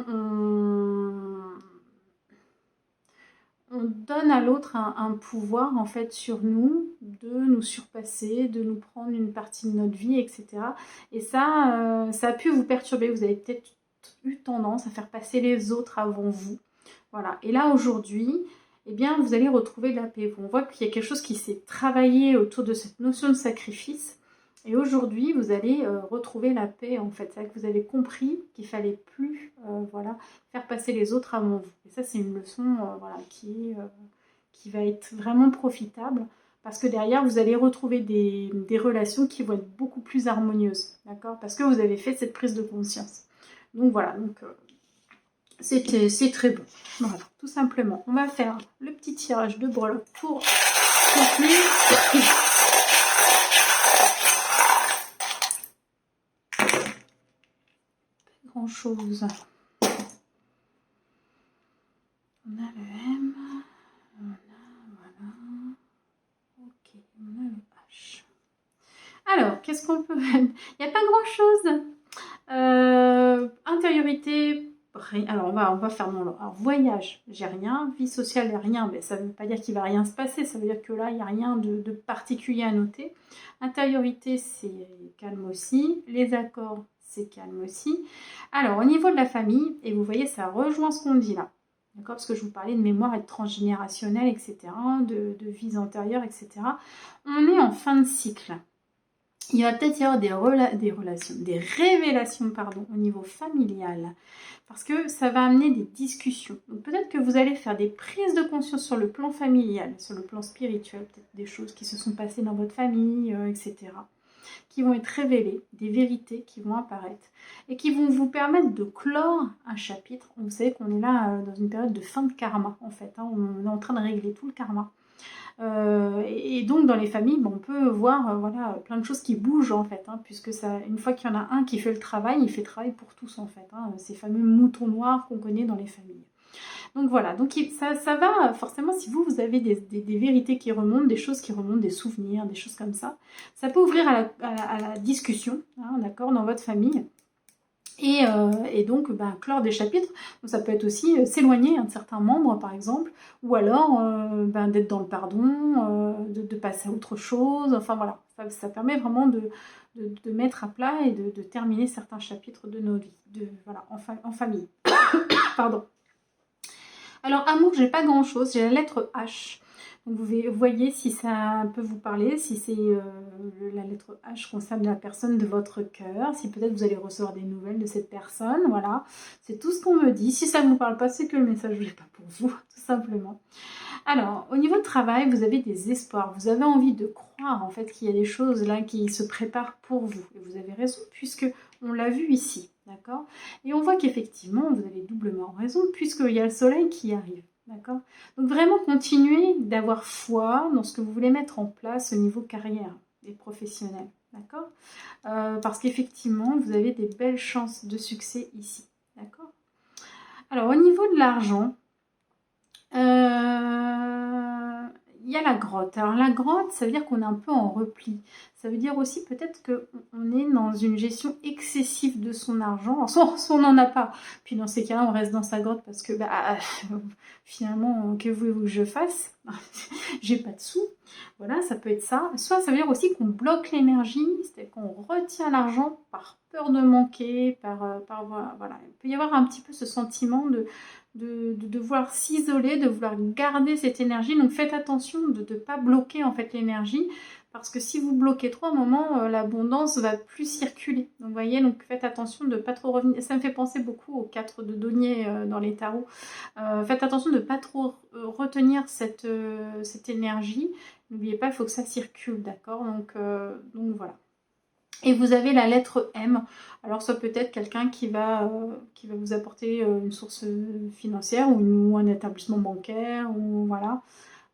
donne à l'autre un pouvoir en fait sur nous, de nous surpasser, de nous prendre une partie de notre vie, etc. Et ça, ça a pu vous perturber. Vous avez peut-être eu tendance à faire passer les autres avant vous. Voilà. Et là aujourd'hui, eh bien, vous allez retrouver de la paix. On voit qu'il y a quelque chose qui s'est travaillé autour de cette notion de sacrifice. Et aujourd'hui, vous allez retrouver la paix, en fait. C'est-à-dire que vous avez compris qu'il ne fallait plus voilà, faire passer les autres avant vous. Et ça, c'est une leçon voilà, qui va être vraiment profitable. Parce que derrière, vous allez retrouver des relations qui vont être beaucoup plus harmonieuses. D'accord? Parce que vous avez fait cette prise de conscience. Donc voilà, c'est très bon. Voilà, tout simplement. On va faire le petit tirage de breloque pour conclure. Grand chose. On a le M, voilà. Ok, on a le H. Alors, qu'est-ce qu'on peut... Il n'y a pas grand chose. Intériorité, rien. Alors on va faire mon lot. Alors voyage, j'ai rien. Vie sociale, rien. Mais ça ne veut pas dire qu'il va rien se passer. Ça veut dire que là, il n'y a rien de particulier à noter. Intériorité, c'est calme aussi. Les accords, c'est calme aussi. Alors au niveau de la famille, et vous voyez, ça rejoint ce qu'on dit là. D'accord, parce que je vous parlais de mémoire et de transgénérationnel, etc., de vies antérieures, etc. On est en fin de cycle. Il va peut-être y avoir des révélations, pardon, au niveau familial, parce que ça va amener des discussions. Donc peut-être que vous allez faire des prises de conscience sur le plan familial, sur le plan spirituel, peut-être des choses qui se sont passées dans votre famille, etc., qui vont être révélées, des vérités qui vont apparaître, et qui vont vous permettre de clore un chapitre. Vous savez qu'on est là dans une période de fin de karma, en fait, hein, on est en train de régler tout le karma. Et donc dans les familles, on peut voir voilà, plein de choses qui bougent en fait, hein, puisque ça, une fois qu'il y en a un qui fait le travail, il fait le travail pour tous en fait, hein, ces fameux moutons noirs qu'on connaît dans les familles. Donc voilà, donc ça va forcément, si vous avez des vérités qui remontent, des choses qui remontent, des souvenirs, des choses comme ça peut ouvrir à la discussion, hein, d'accord, dans votre famille. Et donc, clore des chapitres, donc ça peut être aussi s'éloigner de certains membres, par exemple, ou alors d'être dans le pardon, de passer à autre chose, enfin voilà, ça permet vraiment de mettre à plat et de terminer certains chapitres de nos vies, voilà, en famille. Pardon. Alors, amour, j'ai pas grand-chose, j'ai la lettre H. Donc vous voyez si ça peut vous parler, si c'est la lettre H concerne la personne de votre cœur, si peut-être vous allez recevoir des nouvelles de cette personne, voilà. C'est tout ce qu'on me dit. Si ça ne vous parle pas, c'est que le message n'est pas pour vous, tout simplement. Alors, au niveau de travail, vous avez des espoirs, vous avez envie de croire en fait qu'il y a des choses là qui se préparent pour vous. Et vous avez raison puisque on l'a vu ici, d'accord? Et on voit qu'effectivement, vous avez doublement raison puisqu'il y a le soleil qui arrive. D'accord. Donc vraiment continuez d'avoir foi dans ce que vous voulez mettre en place au niveau carrière et professionnel. D'accord, parce qu'effectivement, vous avez des belles chances de succès ici. D'accord. Alors au niveau de l'argent, il y a la grotte. Alors la grotte, ça veut dire qu'on est un peu en repli. Ça veut dire aussi peut-être qu'on est dans une gestion excessive de son argent. Soit on n'en a pas. Puis dans ces cas-là, on reste dans sa grotte parce que finalement, que voulez-vous que je fasse? J'ai pas de sous. Voilà, ça peut être ça. Soit ça veut dire aussi qu'on bloque l'énergie, c'est-à-dire qu'on retient l'argent par peur de manquer, voilà. Il peut y avoir un petit peu ce sentiment de vouloir s'isoler, de vouloir garder cette énergie. Donc faites attention de ne pas bloquer en fait l'énergie, parce que si vous bloquez trop, à un moment, l'abondance va plus circuler. Donc vous voyez, donc faites attention de ne pas trop revenir. Ça me fait penser beaucoup aux 4 de denier dans les tarots. Faites attention de ne pas trop retenir cette énergie. N'oubliez pas, il faut que ça circule, d'accord, donc voilà. Et vous avez la lettre M. Alors ça peut être quelqu'un qui va vous apporter une source financière ou un établissement bancaire, ou voilà.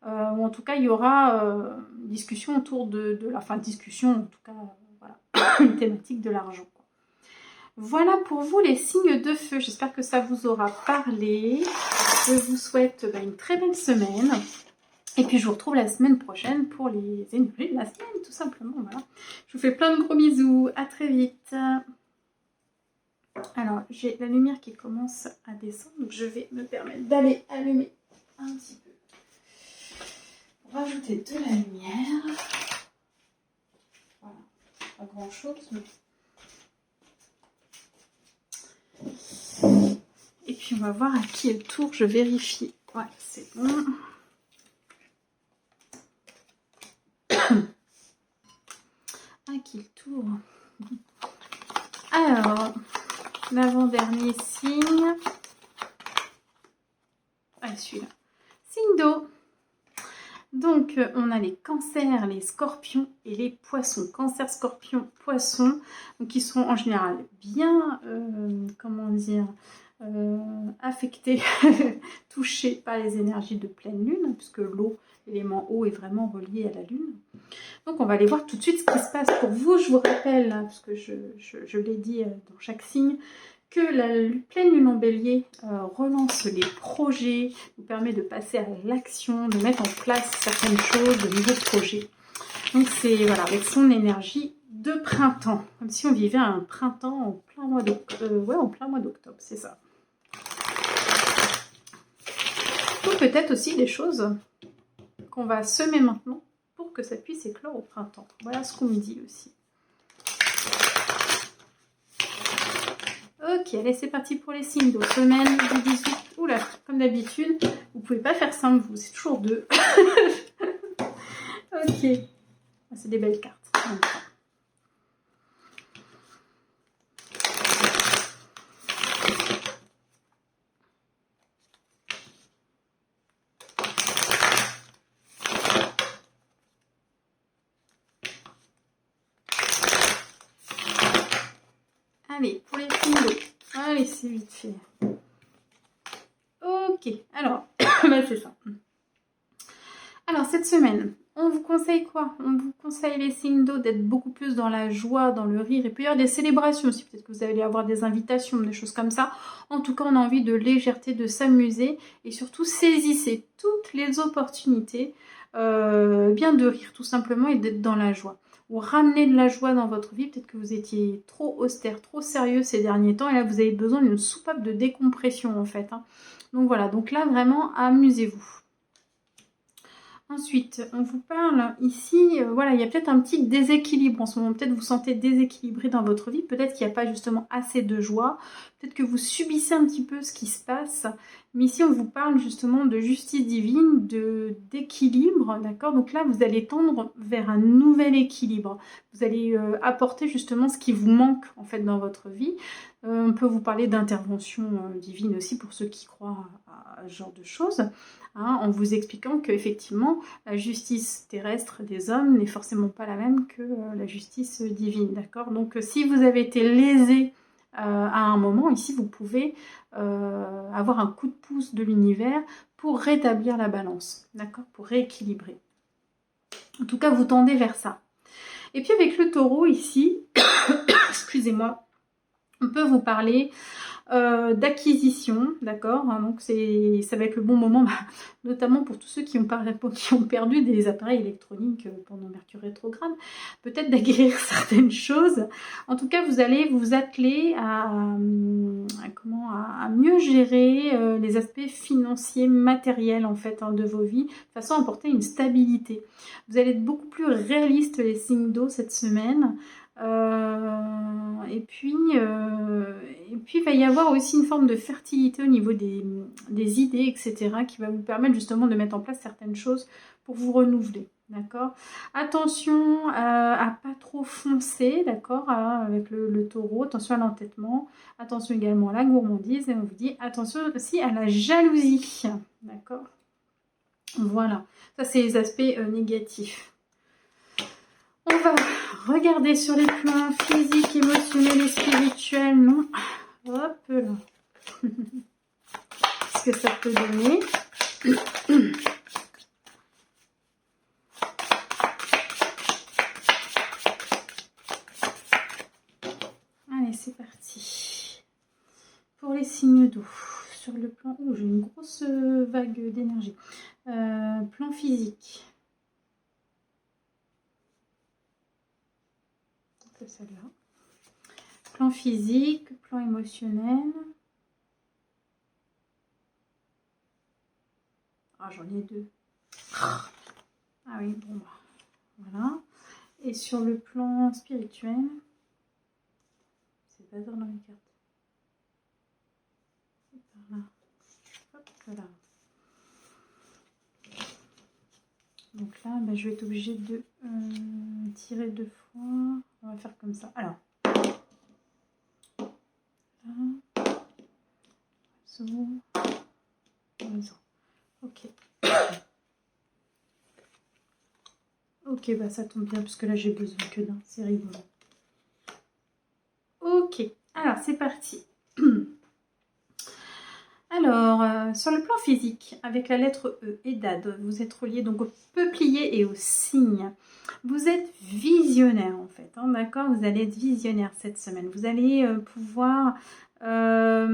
Ou en tout cas, il y aura une discussion autour de la... Enfin, discussion, en tout cas, voilà, une thématique de l'argent. Voilà pour vous les signes de feu. J'espère que ça vous aura parlé. Je vous souhaite une très belle semaine. Et puis je vous retrouve la semaine prochaine pour les énergies de la semaine, tout simplement. Voilà. Je vous fais plein de gros bisous. À très vite. Alors, j'ai la lumière qui commence à descendre. Donc je vais me permettre d'aller allumer un petit peu. Pour rajouter de la lumière. Voilà. Pas grand chose. Mais... Et puis on va voir à qui est le tour. Je vérifie. Ouais, c'est bon. À qui le tour? Alors, l'avant-dernier signe. Ah, celui-là. Signe d'eau. Donc, on a les cancers, les scorpions et les poissons. Cancer, scorpion, poisson, donc qui sont en général bien, comment dire, affectés, touchés par les énergies de pleine lune, puisque l'eau, l'élément eau, est vraiment relié à la lune. Donc on va aller voir tout de suite ce qui se passe pour vous. Je vous rappelle, parce que je l'ai dit dans chaque signe, que la pleine lune en bélier relance les projets, vous permet de passer à l'action, de mettre en place certaines choses, de nouveaux projets. Donc c'est voilà, avec son énergie de printemps, comme si on vivait un printemps en plein mois d'octobre, c'est ça. peut-être aussi des choses qu'on va semer maintenant pour que ça puisse éclore au printemps. Voilà ce qu'on me dit aussi. Ok, allez, c'est parti pour les signes d'eau. Semaine du 18. Oula, comme d'habitude, vous pouvez pas faire 5 vous, c'est toujours 2. Ok. C'est des belles cartes. Allez, pour les signes d'eau. Allez, c'est vite fait. Ok, alors, bah, c'est ça. Alors, cette semaine, on vous conseille quoi? On vous conseille les signes d'eau d'être beaucoup plus dans la joie, dans le rire. Et puis, il y a des célébrations aussi. Peut-être que vous allez avoir des invitations, des choses comme ça. En tout cas, on a envie de légèreté, de s'amuser. Et surtout, saisissez toutes les opportunités bien de rire, tout simplement, et d'être dans la joie. Ou ramener de la joie dans votre vie. Peut-être que vous étiez trop austère, trop sérieux ces derniers temps. Et là, vous avez besoin d'une soupape de décompression, en fait. Hein. Donc voilà, donc là, vraiment, amusez-vous. Ensuite, on vous parle ici, voilà, il y a peut-être un petit déséquilibre en ce moment. Peut-être vous sentez déséquilibré dans votre vie. Peut-être qu'il n'y a pas justement assez de joie. Peut-être que vous subissez un petit peu ce qui se passe. Mais ici, on vous parle justement de justice divine, d'équilibre, d'accord? Donc là, vous allez tendre vers un nouvel équilibre. Vous allez apporter justement ce qui vous manque en fait dans votre vie. On peut vous parler d'intervention divine aussi pour ceux qui croient à ce genre de choses. Hein, en vous expliquant qu'effectivement, la justice terrestre des hommes n'est forcément pas la même que la justice divine, d'accord? Donc, si vous avez été lésé à un moment, ici, vous pouvez avoir un coup de pouce de l'univers pour rétablir la balance, d'accord? Pour rééquilibrer. En tout cas, vous tendez vers ça. Et puis, avec le taureau, ici, excusez-moi, on peut vous parler d'acquisition, d'accord, hein, donc ça va être le bon moment, notamment pour tous ceux qui ont perdu des appareils électroniques pendant Mercure rétrograde, peut-être d'acquérir certaines choses. En tout cas, vous allez vous atteler à mieux gérer les aspects financiers, matériels en fait de vos vies, de façon à apporter une stabilité. Vous allez être beaucoup plus réaliste les signes d'eau cette semaine. Et puis il va y avoir aussi une forme de fertilité au niveau des idées, etc., qui va vous permettre justement de mettre en place certaines choses pour vous renouveler, d'accord? Attention à pas trop foncer, d'accord, avec le taureau, attention à l'entêtement, attention également à la gourmandise, et on vous dit attention aussi à la jalousie, d'accord? Voilà, ça c'est les aspects négatifs. On va regarder sur les plans physiques, émotionnels et spirituels, non? Hop là. Ce que ça peut donner. Allez, c'est parti. Pour les signes d'eau, sur le plan... Oh, j'ai une grosse vague d'énergie. Plan physique. C'est celle-là. Plan physique, plan émotionnel. Ah, j'en ai 2. Ah oui, bon, bah, voilà. Et sur le plan spirituel, c'est pas dans les cartes. C'est par là. Hop, voilà. Donc là, bah, je vais être obligée de tirer 2 fois. On va faire comme ça. Alors, là, ok. Ok, bah ça tombe bien, puisque là j'ai besoin que d'un. C'est rigolo. Ok, alors c'est parti. Alors, sur le plan physique, avec la lettre E et Dad, vous êtes relié donc au peuplier et au cygne. Vous êtes visionnaire en fait, hein, d'accord? Vous allez être visionnaire cette semaine. Vous allez pouvoir... alors,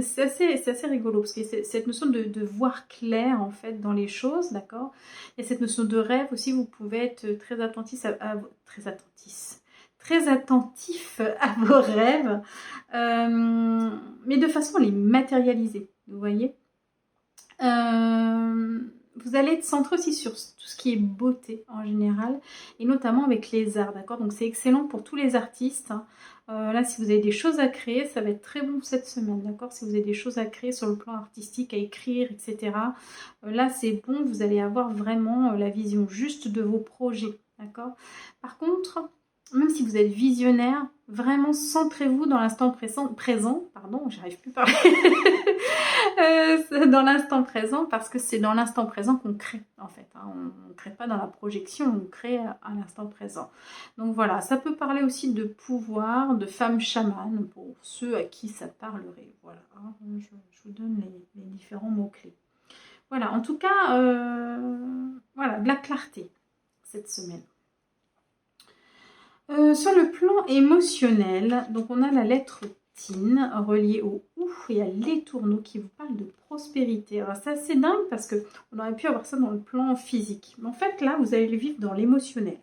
c'est assez rigolo, parce que c'est cette notion de voir clair en fait dans les choses, d'accord? Il y a cette notion de rêve aussi, vous pouvez être très attentif à vos rêves, mais de façon à les matérialiser, vous voyez. Vous allez être centré aussi sur tout ce qui est beauté en général, et notamment avec les arts, d'accord? Donc c'est excellent pour tous les artistes, hein. Là, si vous avez des choses à créer, ça va être très bon cette semaine, d'accord? Si vous avez des choses à créer sur le plan artistique, à écrire, etc. Là, c'est bon, vous allez avoir vraiment la vision juste de vos projets, d'accord? Par contre, même si vous êtes visionnaire, vraiment centrez-vous dans l'instant présent, pardon, j'arrive plus à parler, dans l'instant présent, parce que c'est dans l'instant présent qu'on crée, en fait, hein. On ne crée pas dans la projection, on crée à l'instant présent. Donc voilà, ça peut parler aussi de pouvoir, de femme chamane, pour ceux à qui ça parlerait. Voilà, hein, je vous donne les différents mots-clés. Voilà, en tout cas, voilà, de la clarté cette semaine. Sur le plan émotionnel, donc on a la lettre Tin reliée au ouf et à les tourneaux qui vous parlent de prospérité. Alors c'est assez dingue parce qu'on aurait pu avoir ça dans le plan physique. Mais en fait là, vous allez le vivre dans l'émotionnel.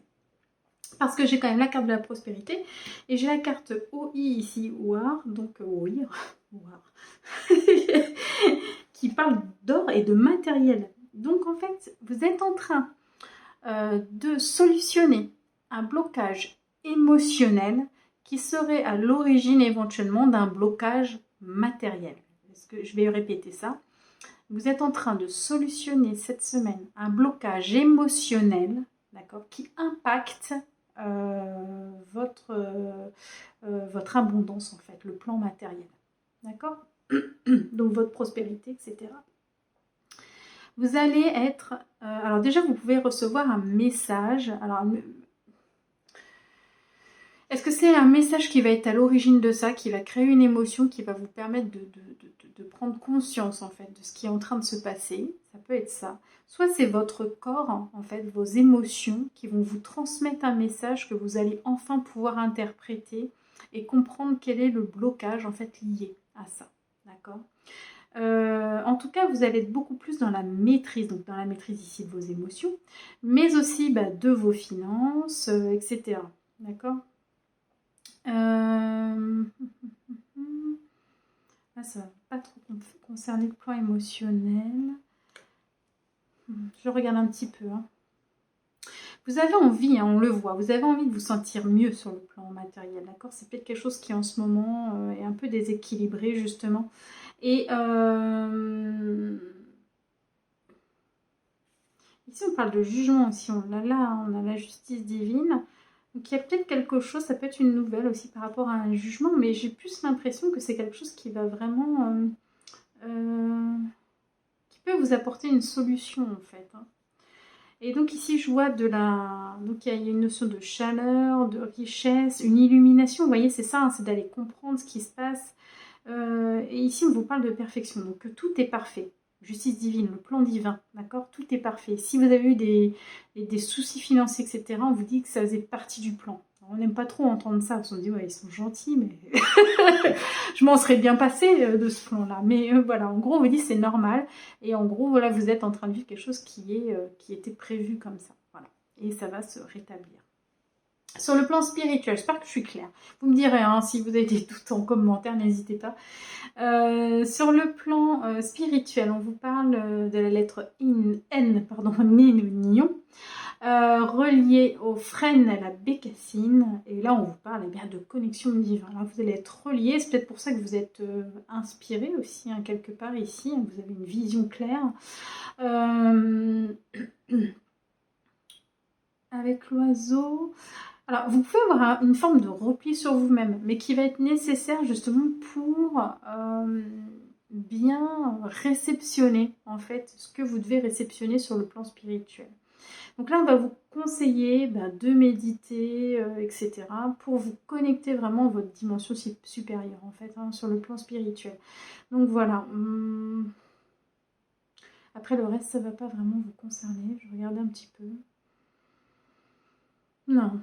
Parce que j'ai quand même la carte de la prospérité et j'ai la carte OI ici, Ouar, donc OI, qui parle d'or et de matériel. Donc en fait, vous êtes en train de solutionner un blocage émotionnel qui serait à l'origine éventuellement d'un blocage matériel. Est-ce que je vais répéter ça? Vous êtes en train de solutionner cette semaine un blocage émotionnel, d'accord, qui impacte votre abondance en fait, le plan matériel, d'accord? Donc votre prospérité, etc. Vous allez être... alors déjà, vous pouvez recevoir un message. Alors, est-ce que c'est un message qui va être à l'origine de ça, qui va créer une émotion, qui va vous permettre de prendre conscience en fait de ce qui est en train de se passer? Ça peut être ça. Soit c'est votre corps, en fait, vos émotions qui vont vous transmettre un message que vous allez enfin pouvoir interpréter et comprendre quel est le blocage en fait lié à ça. D'accord? En tout cas, vous allez être beaucoup plus dans la maîtrise, donc dans la maîtrise ici de vos émotions, mais aussi de vos finances, etc. D'accord? Là, ça va pas trop concerner le plan émotionnel. Je regarde un petit peu. Hein. Vous avez envie, hein, on le voit, vous avez envie de vous sentir mieux sur le plan matériel, d'accord? C'est peut-être quelque chose qui en ce moment est un peu déséquilibré justement. Et ici on parle de jugement aussi, on a là, on a la justice divine. Donc il y a peut-être quelque chose, ça peut être une nouvelle aussi par rapport à un jugement, mais j'ai plus l'impression que c'est quelque chose qui va vraiment... qui peut vous apporter une solution en fait. Hein. Et donc ici je vois de la... Donc il y a une notion de chaleur, de richesse, une illumination, vous voyez c'est ça, hein, c'est d'aller comprendre ce qui se passe. Et ici on vous parle de perfection, donc que tout est parfait. Justice divine, le plan divin, d'accord? Tout est parfait. Si vous avez eu des soucis financiers, etc., on vous dit que ça faisait partie du plan. Alors, on n'aime pas trop entendre ça, parce qu'on se dit, ouais, ils sont gentils, mais je m'en serais bien passé de ce plan-là. Mais voilà, en gros, on vous dit c'est normal. Et en gros, voilà, vous êtes en train de vivre quelque chose qui était prévu comme ça. Voilà. Et ça va se rétablir. Sur le plan spirituel, j'espère que je suis claire. Vous me direz, hein, si vous avez des doutes en commentaire, n'hésitez pas. Sur le plan spirituel, on vous parle de la lettre N, pardon, Nin ou Nion, reliée au frêne à la bécassine. Et là, on vous parle bien de connexion divine. Là, vous allez être reliés. C'est peut-être pour ça que vous êtes inspiré aussi, hein, quelque part ici. Hein, vous avez une vision claire. Avec l'oiseau... Alors, vous pouvez avoir une forme de repli sur vous-même, mais qui va être nécessaire justement pour bien réceptionner, en fait, ce que vous devez réceptionner sur le plan spirituel. Donc là, on va vous conseiller de méditer, etc., pour vous connecter vraiment à votre dimension supérieure, en fait, hein, sur le plan spirituel. Donc voilà. Après, le reste, ça ne va pas vraiment vous concerner. Je regarde un petit peu. Non.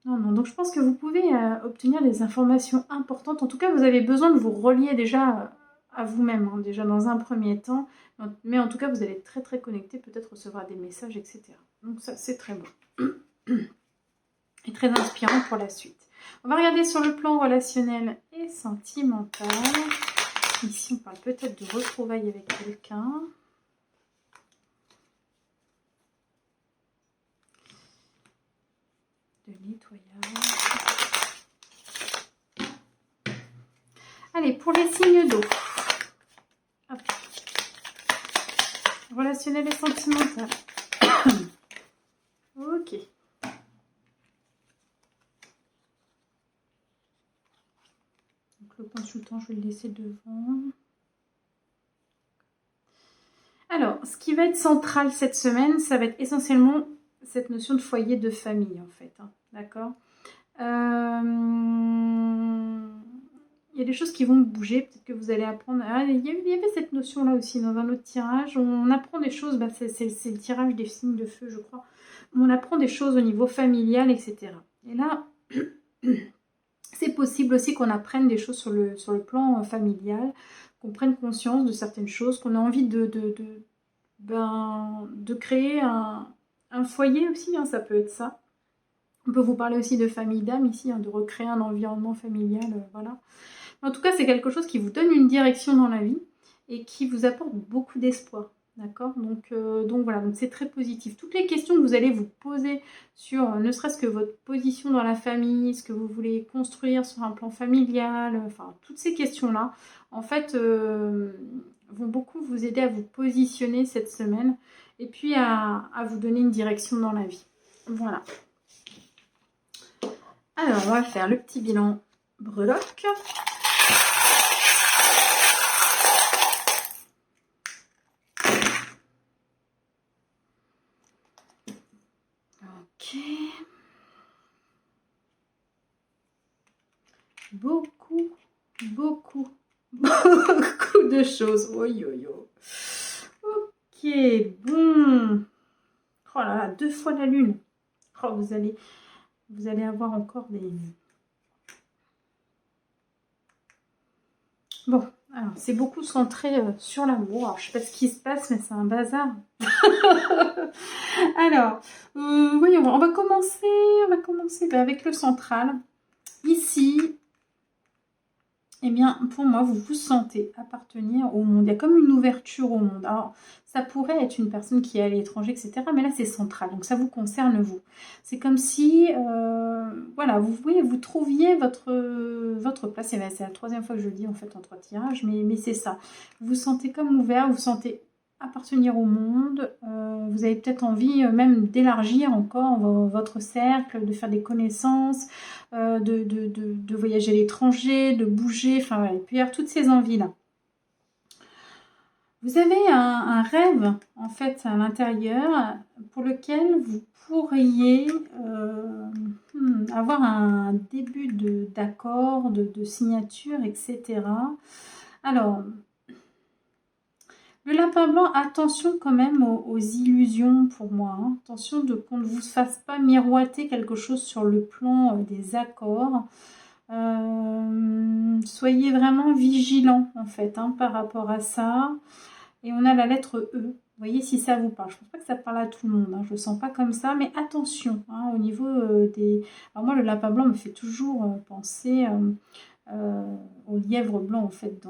Non, donc je pense que vous pouvez obtenir des informations importantes. En tout cas, vous avez besoin de vous relier déjà à vous-même, hein, déjà dans un premier temps. Mais en tout cas, vous allez être très très connecté, peut-être recevoir des messages, etc. Donc ça, c'est très bon. Et très inspirant pour la suite. On va regarder sur le plan relationnel et sentimental. Ici, on parle peut-être de retrouvailles avec quelqu'un. De nettoyage. Allez, pour les signes d'eau. Relationnel et sentimental. Ok. Donc le consultant, je vais le laisser devant. Alors, ce qui va être central cette semaine, ça va être essentiellement cette notion de foyer, de famille, en fait. Hein, d'accord. Il y a des choses qui vont bouger, peut-être que vous allez apprendre. Ah, il y avait cette notion-là aussi dans un autre tirage. On apprend des choses, bah, c'est le tirage des signes de feu, je crois. On apprend des choses au niveau familial, etc. Et là, c'est possible aussi qu'on apprenne des choses sur le plan familial, qu'on prenne conscience de certaines choses, qu'on a envie de créer un foyer aussi, hein, ça peut être ça. On peut vous parler aussi de famille d'âme ici, hein, de recréer un environnement familial, voilà. En tout cas, c'est quelque chose qui vous donne une direction dans la vie et qui vous apporte beaucoup d'espoir. D'accord, donc voilà, donc c'est très positif. Toutes les questions que vous allez vous poser sur ne serait-ce que votre position dans la famille, ce que vous voulez construire sur un plan familial, enfin toutes ces questions-là, en fait, vont beaucoup vous aider à vous positionner cette semaine et puis à vous donner une direction dans la vie. Voilà. Alors, on va faire le petit bilan breloque. Ok. Beaucoup de choses. Oh, yo, yo. Ok, bon. Oh là là, 2 fois la lune. Oh, vous allez avoir encore des... Bon, alors c'est beaucoup centré sur l'amour. Alors, je sais pas ce qui se passe, mais c'est un bazar. Alors, voyons, on va commencer avec le central. Ici, eh bien, pour moi, vous vous sentez appartenir au monde. Il y a comme une ouverture au monde. Alors, ça pourrait être une personne qui est à l'étranger, etc. Mais là, c'est central. Donc, ça vous concerne, vous. C'est comme si, voilà, vous voyez, vous trouviez votre place. C'est la 3e fois que je le dis, en fait, en 3 tirages. Mais c'est ça. Vous vous sentez comme ouvert. Vous vous sentez appartenir au monde. Vous avez peut-être envie même d'élargir encore votre cercle, de faire des connaissances, de voyager à l'étranger, de bouger, enfin voilà, il peut y avoir toutes ces envies-là. Vous avez un rêve en fait à l'intérieur pour lequel vous pourriez avoir un début d'accord, de signature, etc. Alors, le lapin blanc, attention quand même aux illusions pour moi. Hein. Attention qu'on ne vous fasse pas miroiter quelque chose sur le plan des accords. Soyez vraiment vigilants en fait hein, par rapport à ça. Et on a la lettre E. Vous voyez si ça vous parle. Je ne pense pas que ça parle à tout le monde. Hein. Je ne le sens pas comme ça. Mais attention hein, au niveau des... Alors moi le lapin blanc me fait toujours penser au lièvre blanc en fait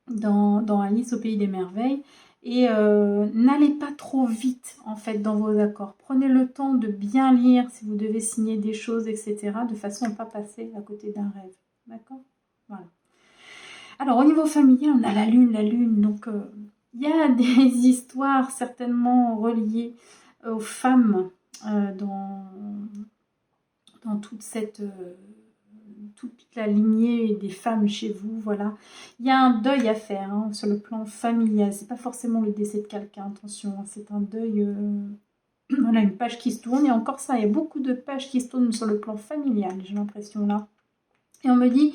dans Alice au pays des merveilles. Et n'allez pas trop vite en fait dans vos accords. Prenez le temps de bien lire si vous devez signer des choses, etc. de façon à ne pas passer à côté d'un rêve. D'accord ? Voilà. Alors au niveau familial, on a la lune. Donc il y a des histoires certainement reliées aux femmes dans toute cette... toute la lignée des femmes chez vous, voilà. Il y a un deuil à faire hein, sur le plan familial. C'est pas forcément le décès de quelqu'un, attention. Hein, c'est un deuil... Voilà, une page qui se tourne. Et encore ça, il y a beaucoup de pages qui se tournent sur le plan familial, j'ai l'impression là. Et on me dit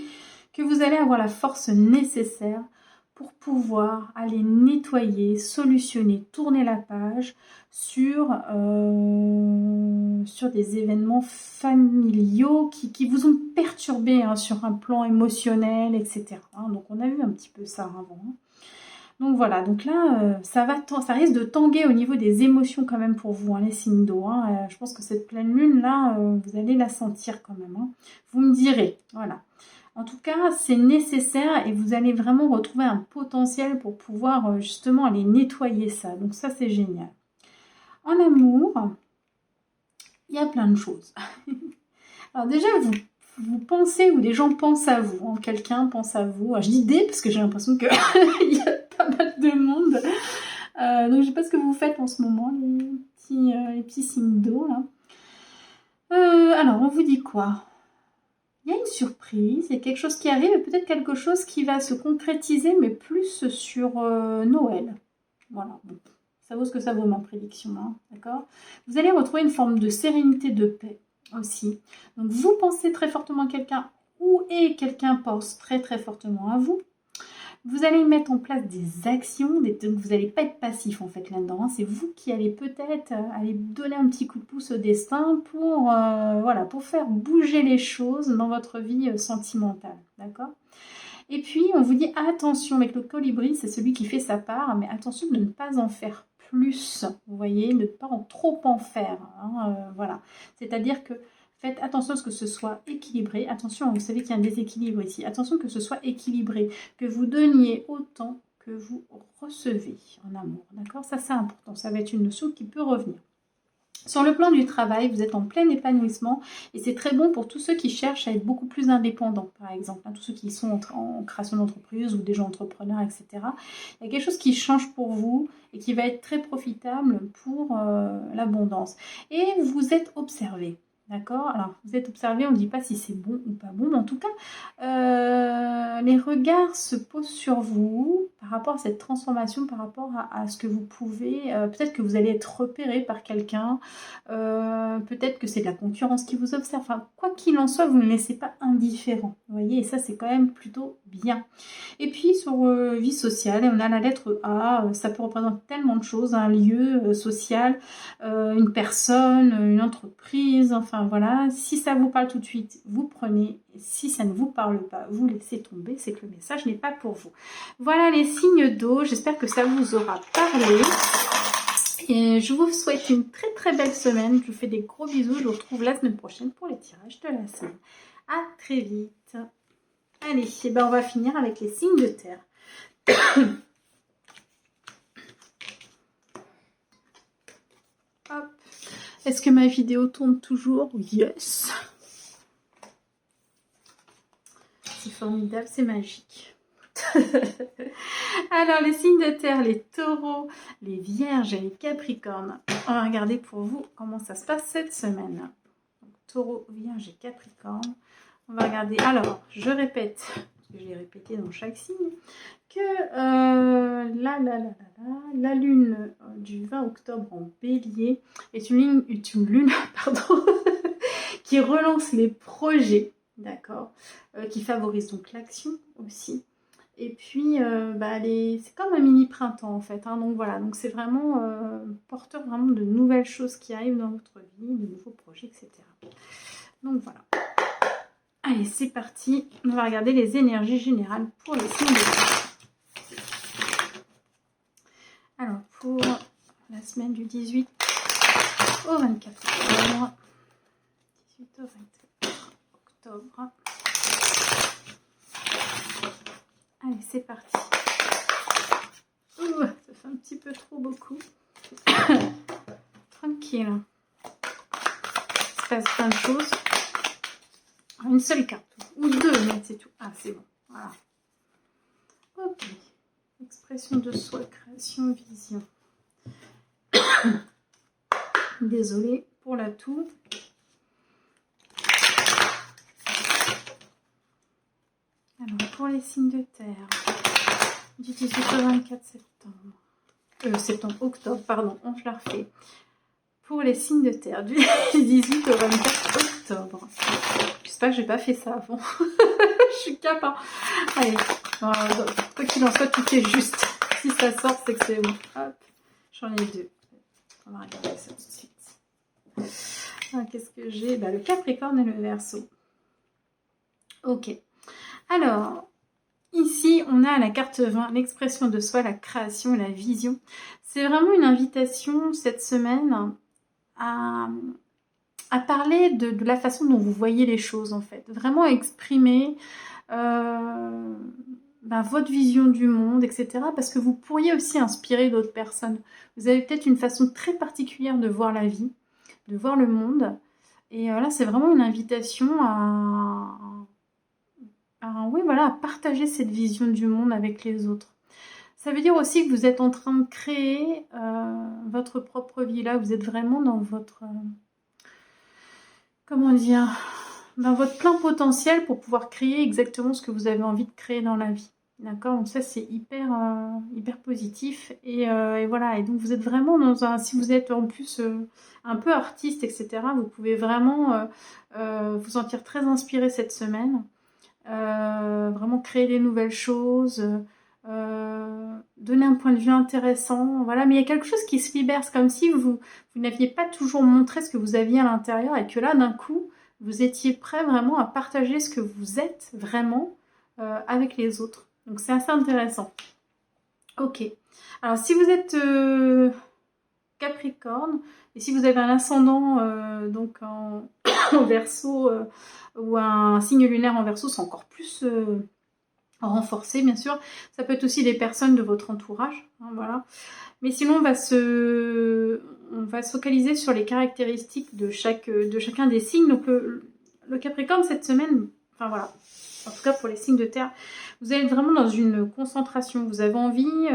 que vous allez avoir la force nécessaire pour pouvoir aller nettoyer, solutionner, tourner la page sur des événements familiaux qui vous ont perturbé hein, sur un plan émotionnel, etc. Hein, donc on a vu un petit peu ça avant. Hein. Donc voilà, donc là, ça risque de tanguer au niveau des émotions quand même pour vous, hein, les signes d'eau. Hein. Je pense que cette pleine lune, là, vous allez la sentir quand même. Hein. Vous me direz, voilà. En tout cas, c'est nécessaire et vous allez vraiment retrouver un potentiel pour pouvoir justement aller nettoyer ça. Donc ça, c'est génial. En amour, il y a plein de choses. Alors déjà, vous pensez, ou les gens pensent à vous, hein, quelqu'un pense à vous. Alors, je dis des parce que j'ai l'impression qu'il y a pas mal de monde. Donc je sais pas ce que vous faites en ce moment, les petits signes d'eau là. Alors, on vous dit quoi? Il y a une surprise, il y a quelque chose qui arrive, et peut-être quelque chose qui va se concrétiser, mais plus sur Noël. Voilà, bon, ça vaut ce que ça vaut ma prédiction, hein, d'accord? Vous allez retrouver une forme de sérénité, de paix aussi. Donc vous pensez très fortement à quelqu'un, et quelqu'un pense très très fortement à vous. Vous allez mettre en place des actions, donc vous n'allez pas être passif en fait là-dedans. Hein. C'est vous qui allez peut-être aller donner un petit coup de pouce au destin pour, voilà, pour faire bouger les choses dans votre vie sentimentale. D'accord? Et puis on vous dit attention avec le colibri, c'est celui qui fait sa part, mais attention de ne pas en faire plus. Vous voyez, ne pas trop en faire. Hein, voilà. C'est-à-dire que faites attention à ce que ce soit équilibré. Attention, vous savez qu'il y a un déséquilibre ici. Attention que ce soit équilibré, que vous donniez autant que vous recevez en amour. D'accord? Ça, c'est important. Ça va être une notion qui peut revenir. Sur le plan du travail, vous êtes en plein épanouissement et c'est très bon pour tous ceux qui cherchent à être beaucoup plus indépendants, par exemple, hein, tous ceux qui sont en création d'entreprise ou déjà entrepreneurs, etc. Il y a quelque chose qui change pour vous et qui va être très profitable pour l'abondance. Et vous êtes observé. D'accord? Alors, vous êtes observé, on ne dit pas si c'est bon ou pas bon, mais en tout cas, les regards se posent sur vous par rapport à cette transformation, par rapport à ce que vous pouvez, peut-être que vous allez être repéré par quelqu'un, peut-être que c'est de la concurrence qui vous observe, enfin, quoi qu'il en soit, vous ne laissez pas indifférent, vous voyez, et ça, c'est quand même plutôt bien. Et puis, sur vie sociale, on a la lettre A, ça peut représenter tellement de choses, un lieu social, une personne, une entreprise, enfin voilà. Si ça vous parle tout de suite, vous prenez. Si ça ne vous parle pas, vous laissez tomber, c'est que le message n'est pas pour vous. Voilà les signes d'eau, j'espère que ça vous aura parlé. Et je vous souhaite une très très belle semaine, je vous fais des gros bisous, je vous retrouve la semaine prochaine pour les tirages de la semaine. À très vite. Allez, et ben on va finir avec les signes de terre. Hop. Est-ce que ma vidéo tourne toujours? Yes. C'est formidable, c'est magique. Alors, les signes de terre, les taureaux, les vierges et les capricornes. On va regarder pour vous comment ça se passe cette semaine. Donc, taureau, vierge et capricorne. On va regarder. Alors, je répète, parce que je l'ai répété dans chaque signe, que la lune du 20 octobre en bélier est une lune pardon, qui relance les projets, d'accord, qui favorise donc l'action aussi. Et puis, c'est comme un mini printemps en fait. Hein, donc voilà, donc c'est vraiment porteur vraiment de nouvelles choses qui arrivent dans votre vie, de nouveaux projets, etc. Donc voilà. Allez, c'est parti. On va regarder les énergies générales pour les signes de terre. Alors, pour la semaine du 18 au 24 octobre. 18 au 24 octobre. Allez, c'est parti. Ouh, ça fait un petit peu trop beaucoup. Tranquille. Il se passe plein de choses. Une seule carte. Ou deux, mais c'est tout. Ah, c'est bon. Voilà. Ok. Expression de soi, création, vision. Désolée pour la toux. Alors, pour les signes de terre, du 18 au 24 septembre. Octobre, pardon, je la refais. Pour les signes de terre, du 18 au 24 octobre. J'espère que j'ai pas fait ça avant. Je suis capable. Allez, quoi qu'il en soit, tout est juste. Si ça sort, c'est que c'est bon. Hop, j'en ai deux. On va regarder ça tout de suite. Qu'est-ce que j'ai? Le Capricorne et le Verseau. Ok. Alors, ici, on a la carte 20, l'expression de soi, la création et la vision. C'est vraiment une invitation cette semaine à parler de la façon dont vous voyez les choses, en fait. Vraiment exprimer votre vision du monde, etc. Parce que vous pourriez aussi inspirer d'autres personnes. Vous avez peut-être une façon très particulière de voir la vie, de voir le monde. Et là, c'est vraiment une invitation oui, voilà, à partager cette vision du monde avec les autres. Ça veut dire aussi que vous êtes en train de créer votre propre vie. Là, vous êtes vraiment dans votre... comment dire, dans votre plein potentiel pour pouvoir créer exactement ce que vous avez envie de créer dans la vie. D'accord? Donc ça, c'est hyper, hyper positif. Et voilà. Et donc, vous êtes vraiment dans un... Si vous êtes en plus un peu artiste, etc., vous pouvez vraiment vous sentir très inspiré cette semaine. Vraiment créer des nouvelles choses, donner un point de vue intéressant, voilà. Mais il y a quelque chose qui se libère, c'est comme si vous n'aviez pas toujours montré ce que vous aviez à l'intérieur et que là, d'un coup, vous étiez prêt vraiment à partager ce que vous êtes vraiment avec les autres. Donc c'est assez intéressant. Ok. Alors si vous êtes Capricorne, et si vous avez un ascendant donc en Verseau ou un signe lunaire en Verseau, c'est encore plus renforcé, bien sûr. Ça peut être aussi des personnes de votre entourage, hein, voilà. Mais sinon, on va se focaliser sur les caractéristiques de chacun des signes. Donc le Capricorne cette semaine, enfin voilà, en tout cas pour les signes de terre, vous allez être vraiment dans une concentration. Vous avez envie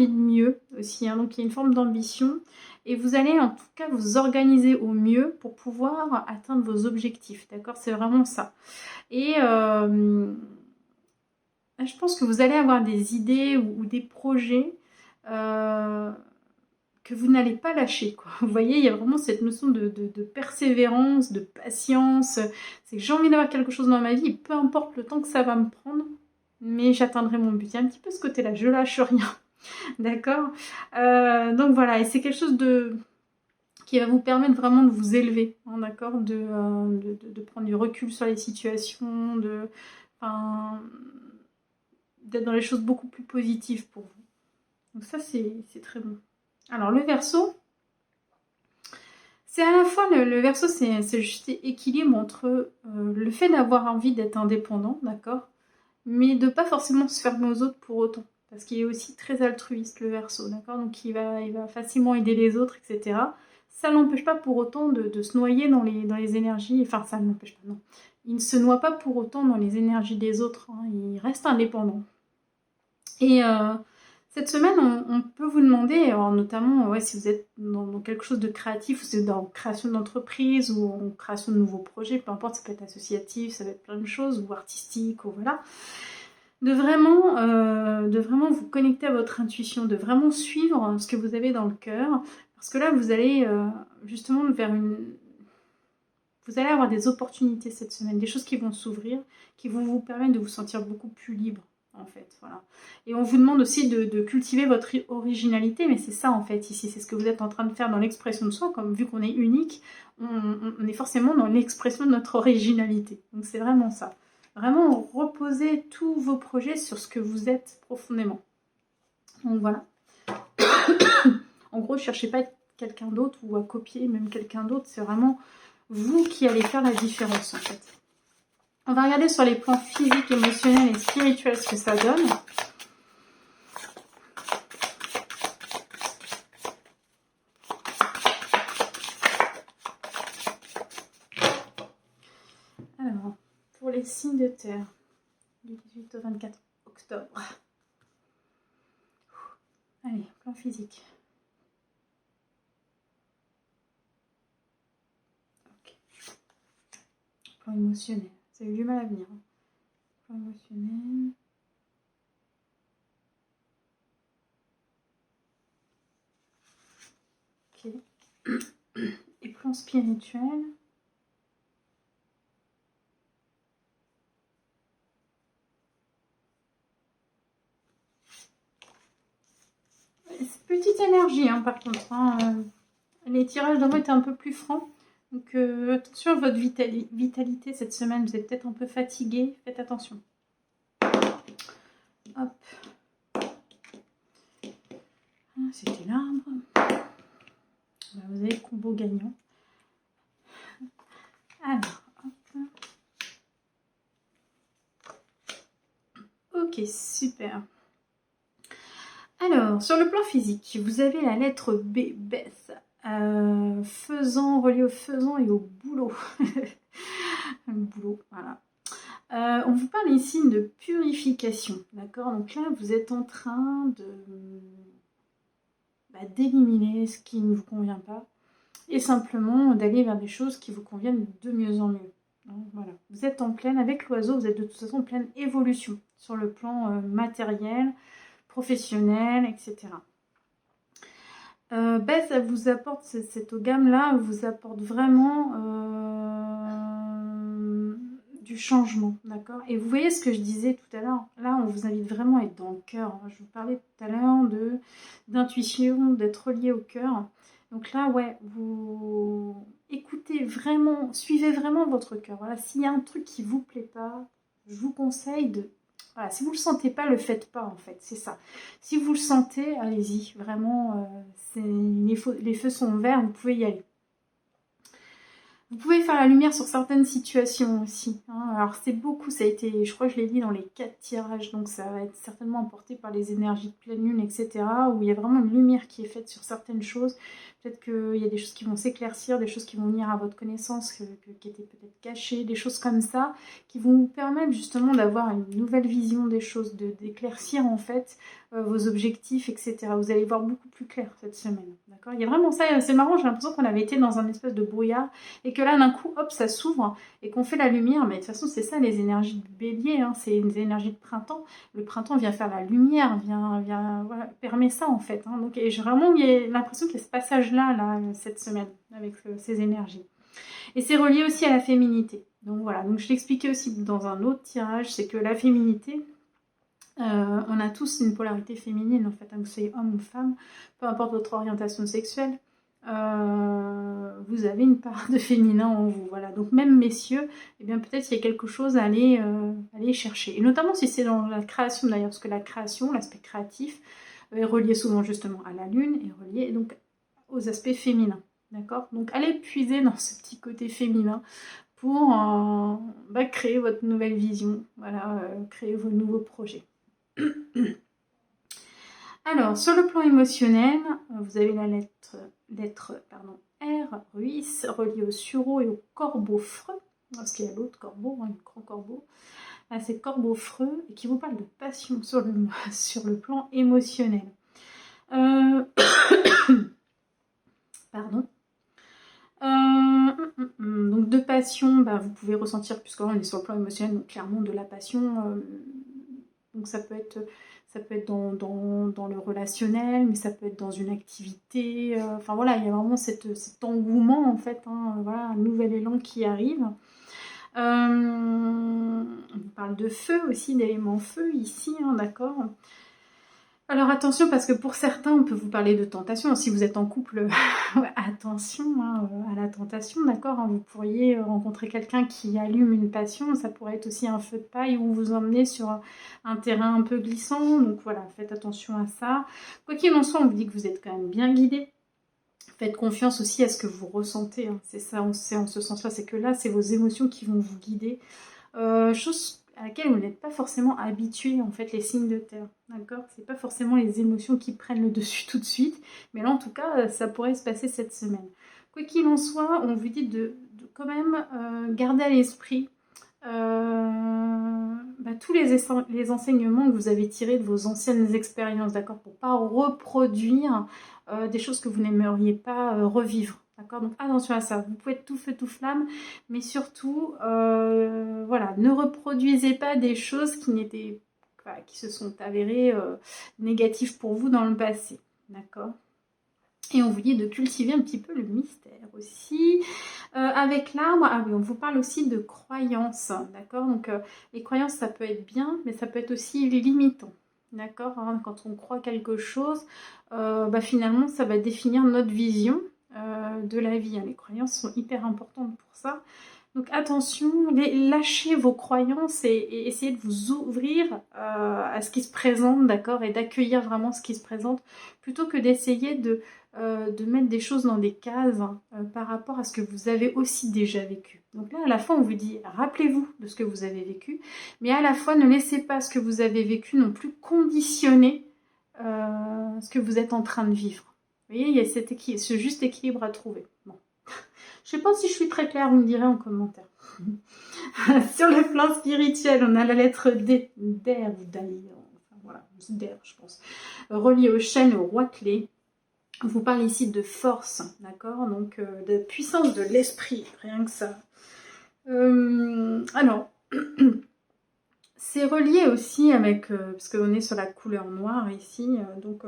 de mieux aussi, hein, donc il y a une forme d'ambition. Et vous allez en tout cas vous organiser au mieux pour pouvoir atteindre vos objectifs, d'accord? C'est vraiment ça. Et je pense que vous allez avoir des idées ou des projets que vous n'allez pas lâcher, quoi. Vous voyez, il y a vraiment cette notion de persévérance, de patience. C'est que j'ai envie d'avoir quelque chose dans ma vie, peu importe le temps que ça va me prendre, mais j'atteindrai mon but. Il y a un petit peu ce côté-là, je lâche rien. D'accord, donc voilà, et c'est quelque chose qui va vous permettre vraiment de vous élever, hein, d'accord, de prendre du recul sur les situations, d'être dans les choses beaucoup plus positives pour vous. Donc ça, c'est très bon. Alors le Verseau, c'est à la fois, le Verseau, c'est juste équilibre entre le fait d'avoir envie d'être indépendant, d'accord, mais de pas forcément se fermer aux autres pour autant. Parce qu'il est aussi très altruiste, le Verseau, d'accord? Donc il va facilement aider les autres, etc. Ça ne l'empêche pas pour autant de se noyer dans les énergies. Enfin, ça ne l'empêche pas, non. Il ne se noie pas pour autant dans les énergies des autres, hein. Il reste indépendant. Et cette semaine, on peut vous demander, alors notamment ouais, si vous êtes dans quelque chose de créatif, ou si vous êtes dans création d'entreprise ou en création de nouveaux projets, peu importe, ça peut être associatif, ça peut être plein de choses, ou artistique, ou voilà, de vraiment vous connecter à votre intuition, de vraiment suivre ce que vous avez dans le cœur, parce que là, vous allez justement vers vous allez avoir des opportunités cette semaine, des choses qui vont s'ouvrir, qui vont vous permettre de vous sentir beaucoup plus libre, en fait, voilà. Et on vous demande aussi de cultiver votre originalité, mais c'est ça, en fait, ici, c'est ce que vous êtes en train de faire dans l'expression de soi, comme vu qu'on est unique, on est forcément dans l'expression de notre originalité. Donc c'est vraiment ça. Vraiment reposer tous vos projets sur ce que vous êtes profondément. Donc voilà. En gros, ne cherchez pas à être quelqu'un d'autre ou à copier même quelqu'un d'autre, c'est vraiment vous qui allez faire la différence, en fait. On va regarder sur les plans physiques, émotionnels et spirituels ce que ça donne. Alors, pour les signes de terre, du 18 au 24 octobre. Allez, plan physique. Ok. Plan émotionnel. Ça a eu du mal à venir. Plan émotionnel. Ok. Et plan spirituel. Petite énergie, hein, par contre. Hein. Les tirages de mots étaient un peu plus francs. Donc attention à votre vitalité cette semaine. Vous êtes peut-être un peu fatigué. Faites attention. Hop. C'était l'arbre. Vous avez le combo gagnant. Alors, hop. Ok, super. Alors, sur le plan physique, vous avez la lettre B, Beth, faisant, relié au faisant et au boulot. Le boulot, voilà. On vous parle ici de purification, d'accord? Donc là, vous êtes en train de d'éliminer ce qui ne vous convient pas et simplement d'aller vers des choses qui vous conviennent de mieux en mieux. Donc, voilà. Vous êtes en pleine, avec l'oiseau, vous êtes de toute façon en pleine évolution sur le plan matériel, professionnel, etc. Ça vous apporte, cette gamme-là vous apporte vraiment du changement, d'accord? Et vous voyez ce que je disais tout à l'heure, là on vous invite vraiment à être dans le cœur. Je vous parlais tout à l'heure d'intuition, d'être relié au cœur. Donc là, ouais, vous écoutez vraiment, suivez vraiment votre cœur. Voilà, s'il y a un truc qui vous plaît pas, je vous conseille de... Voilà, si vous ne le sentez pas, le faites pas en fait, c'est ça. Si vous le sentez, allez-y, vraiment, les feux sont verts, vous pouvez y aller. Vous pouvez faire la lumière sur certaines situations aussi. Hein. Alors c'est beaucoup, ça a été, je crois que je l'ai dit dans les 4 tirages, donc ça va être certainement apporté par les énergies de pleine lune, etc. Où il y a vraiment une lumière qui est faite sur certaines choses. Peut-être qu'il y a des choses qui vont s'éclaircir, des choses qui vont venir à votre connaissance, qui étaient peut-être cachées, des choses comme ça, qui vont vous permettre justement d'avoir une nouvelle vision des choses, d'éclaircir en fait vos objectifs, etc. Vous allez voir beaucoup plus clair cette semaine. D'accord ? Il y a vraiment ça, c'est marrant, j'ai l'impression qu'on avait été dans un espèce de brouillard et que là d'un coup, hop, ça s'ouvre et qu'on fait la lumière. Mais de toute façon, c'est ça les énergies de bélier, hein, c'est une énergie de printemps. Le printemps vient faire la lumière, voilà, permet ça en fait. Hein. Donc j'ai vraiment l'impression qu'il y a ce passage-là là, cette semaine avec ces énergies. Et c'est relié aussi à la féminité. Donc voilà, donc je l'expliquais aussi dans un autre tirage, c'est que la féminité, on a tous une polarité féminine en fait, hein, que vous soyez homme ou femme, peu importe votre orientation sexuelle, vous avez une part de féminin en vous, voilà. Donc même messieurs, eh bien peut-être il y a quelque chose à aller chercher, et notamment si c'est dans la création d'ailleurs, parce que la création, l'aspect créatif, est relié souvent justement à la lune, et relié donc aux aspects féminins, d'accord? Donc allez puiser dans ce petit côté féminin pour créer votre nouvelle vision, voilà, créer vos nouveaux projets. Alors, sur le plan émotionnel, vous avez la lettre R, Ruisse, reliée au sureau et au corbeau freux, parce qu'il y a l'autre corbeau, un grand corbeau. Là, c'est corbeau freux, et qui vous parle de passion sur le plan émotionnel. Pardon. Donc de passion, vous pouvez ressentir, puisque là on est sur le plan émotionnel, donc clairement de la passion. Donc ça peut être dans le relationnel, mais ça peut être dans une activité. Enfin voilà, il y a vraiment cet engouement en fait, hein, voilà, un nouvel élan qui arrive. On parle de feu aussi, d'éléments feu ici, hein, d'accord. Alors attention, parce que pour certains, on peut vous parler de tentation. Si vous êtes en couple, attention hein, à la tentation, d'accord, hein. Vous pourriez rencontrer quelqu'un qui allume une passion. Ça pourrait être aussi un feu de paille ou vous emmener sur un terrain un peu glissant. Donc voilà, faites attention à ça. Quoi qu'il en soit, on vous dit que vous êtes quand même bien guidé. Faites confiance aussi à ce que vous ressentez. Hein. C'est ça, c'est en ce sens-là. C'est que là, c'est vos émotions qui vont vous guider. Chose à laquelle vous n'êtes pas forcément habitué, en fait, les signes de terre, d'accord? C'est pas forcément les émotions qui prennent le dessus tout de suite, mais là, en tout cas, ça pourrait se passer cette semaine. Quoi qu'il en soit, on vous dit de quand même garder à l'esprit tous les enseignements que vous avez tirés de vos anciennes expériences, d'accord? Pour pas reproduire des choses que vous n'aimeriez pas revivre. D'accord, donc attention à ça, vous pouvez être tout feu, tout flamme, mais surtout, voilà, ne reproduisez pas des choses qui se sont avérées négatives pour vous dans le passé, d'accord? Et on vous dit de cultiver un petit peu le mystère aussi. Avec l'arbre, ah oui, on vous parle aussi de croyances, d'accord? Donc les croyances, ça peut être bien, mais ça peut être aussi limitant, d'accord? Hein, quand on croit quelque chose, finalement, ça va définir notre vision de la vie. Hein. Les croyances sont hyper importantes pour ça. Donc attention, lâchez vos croyances et essayez de vous ouvrir à ce qui se présente, d'accord, et d'accueillir vraiment ce qui se présente, plutôt que d'essayer de mettre des choses dans des cases par rapport à ce que vous avez aussi déjà vécu. Donc là, à la fois, on vous dit, rappelez-vous de ce que vous avez vécu, mais à la fois, ne laissez pas ce que vous avez vécu non plus conditionner ce que vous êtes en train de vivre. Vous voyez, il y a ce juste équilibre à trouver. Bon. Je sais pas si je suis très claire, vous me direz en commentaire. Sur le plan spirituel, on a la lettre D, d'air ou d'ailleurs, enfin voilà, d'air je pense, relié au chêne, au roi clé. On vous parle ici de force, d'accord, donc de puissance de l'esprit, rien que ça. Alors, c'est relié aussi avec, parce qu'on est sur la couleur noire ici, donc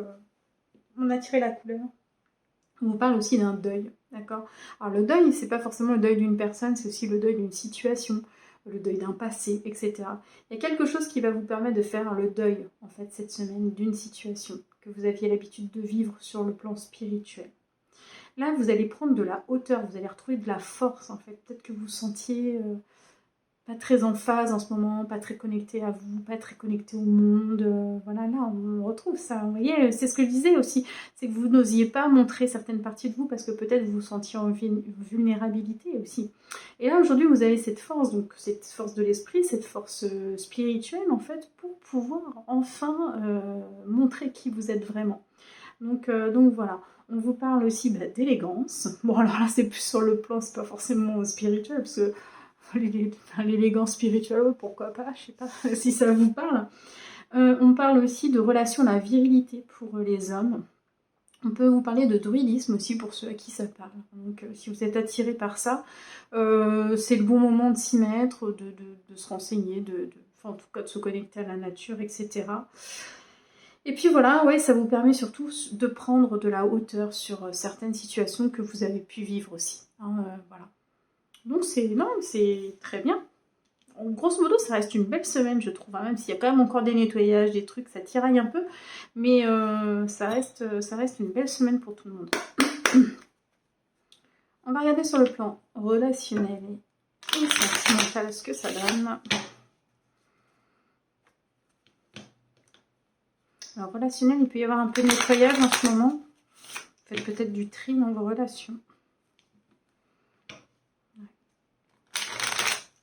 on a tiré la couleur. On vous parle aussi d'un deuil, d'accord. Alors le deuil, c'est pas forcément le deuil d'une personne, c'est aussi le deuil d'une situation, le deuil d'un passé, etc. Il y a quelque chose qui va vous permettre de faire le deuil, en fait, cette semaine, d'une situation que vous aviez l'habitude de vivre sur le plan spirituel. Là, vous allez prendre de la hauteur, vous allez retrouver de la force, en fait. Peut-être que vous sentiez pas très en phase en ce moment, pas très connecté à vous, pas très connecté au monde. Voilà, là, on retrouve ça. Vous voyez, c'est ce que je disais aussi, c'est que vous n'osiez pas montrer certaines parties de vous parce que peut-être vous vous sentiez en vulnérabilité aussi. Et là, aujourd'hui, vous avez cette force, donc cette force de l'esprit, cette force spirituelle, en fait, pour pouvoir enfin montrer qui vous êtes vraiment. Donc voilà. On vous parle aussi d'élégance. Bon, alors là, c'est plus sur le plan, c'est pas forcément spirituel, parce que l'élégance spirituelle, pourquoi pas, je sais pas si ça vous parle. On parle aussi de relation à la virilité pour les hommes. On peut vous parler de druidisme aussi pour ceux à qui ça parle. Donc si vous êtes attiré par ça, c'est le bon moment de s'y mettre, de se renseigner, enfin, en tout cas de se connecter à la nature, etc. Et puis voilà, ouais, ça vous permet surtout de prendre de la hauteur sur certaines situations que vous avez pu vivre aussi. Hein, voilà. Donc c'est très bien. En grosso modo, ça reste une belle semaine, je trouve, hein, même s'il y a quand même encore des nettoyages, des trucs, ça tiraille un peu, mais ça reste une belle semaine pour tout le monde. On va regarder sur le plan relationnel et sentimental ce que ça donne. Alors, relationnel, il peut y avoir un peu de nettoyage en ce moment. Faites peut-être du tri dans vos relations.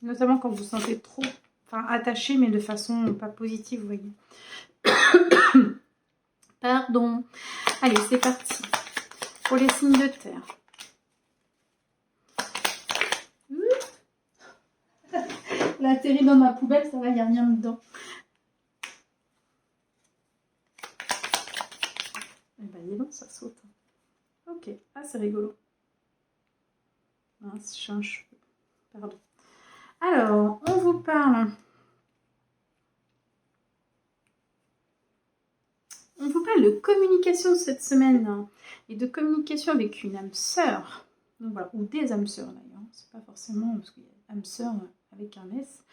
Notamment quand vous vous sentez trop attaché, mais de façon pas positive, vous voyez. Pardon. Allez, c'est parti. Pour les signes de terre. Elle a atterri dans ma poubelle, ça va, il n'y a rien dedans. Eh ben, dis donc, ça saute. Ok, ah, c'est rigolo. Mince, j'ai un cheveu. Pardon. Alors, on vous parle. On vous parle de communication cette semaine hein, et de communication avec une âme sœur. Donc voilà, ou des âmes sœurs d'ailleurs. C'est pas forcément parce qu'il y a âme sœur avec un S.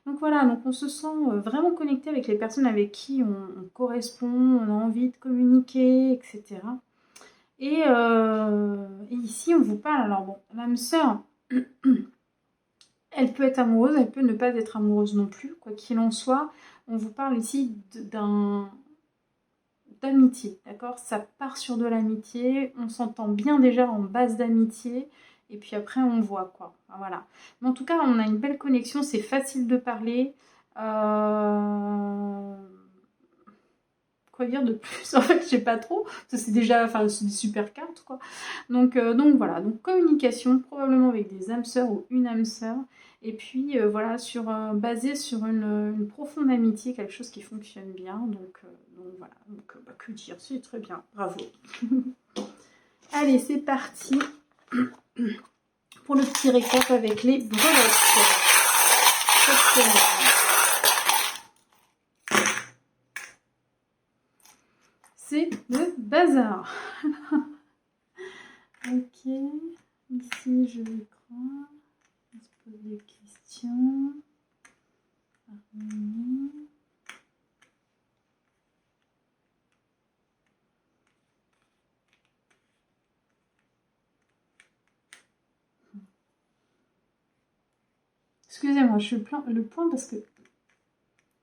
Donc voilà, donc on se sent vraiment connecté avec les personnes avec qui on correspond, on a envie de communiquer, etc. Et ici, on vous parle. Alors bon, l'âme sœur, elle peut être amoureuse, elle peut ne pas être amoureuse non plus. Quoi qu'il en soit, on vous parle ici d'amitié, d'accord. Ça part sur de l'amitié, on s'entend bien déjà en base d'amitié, et puis après on voit quoi, enfin, voilà. Mais en tout cas, on a une belle connexion, c'est facile de parler. Quoi dire de plus? En fait, je sais pas trop, ça c'est déjà, enfin, c'est des super cartes, quoi. Donc voilà, donc communication, probablement avec des âmes sœurs ou une âme sœur, et puis voilà, basé sur une profonde amitié, quelque chose qui fonctionne bien, donc voilà, donc que dire, c'est très bien, bravo. Allez, c'est parti pour le petit récap avec les brevets. C'est le bazar. Ok, ici je crois, on se pose des questions. excusez-moi, je suis le point parce que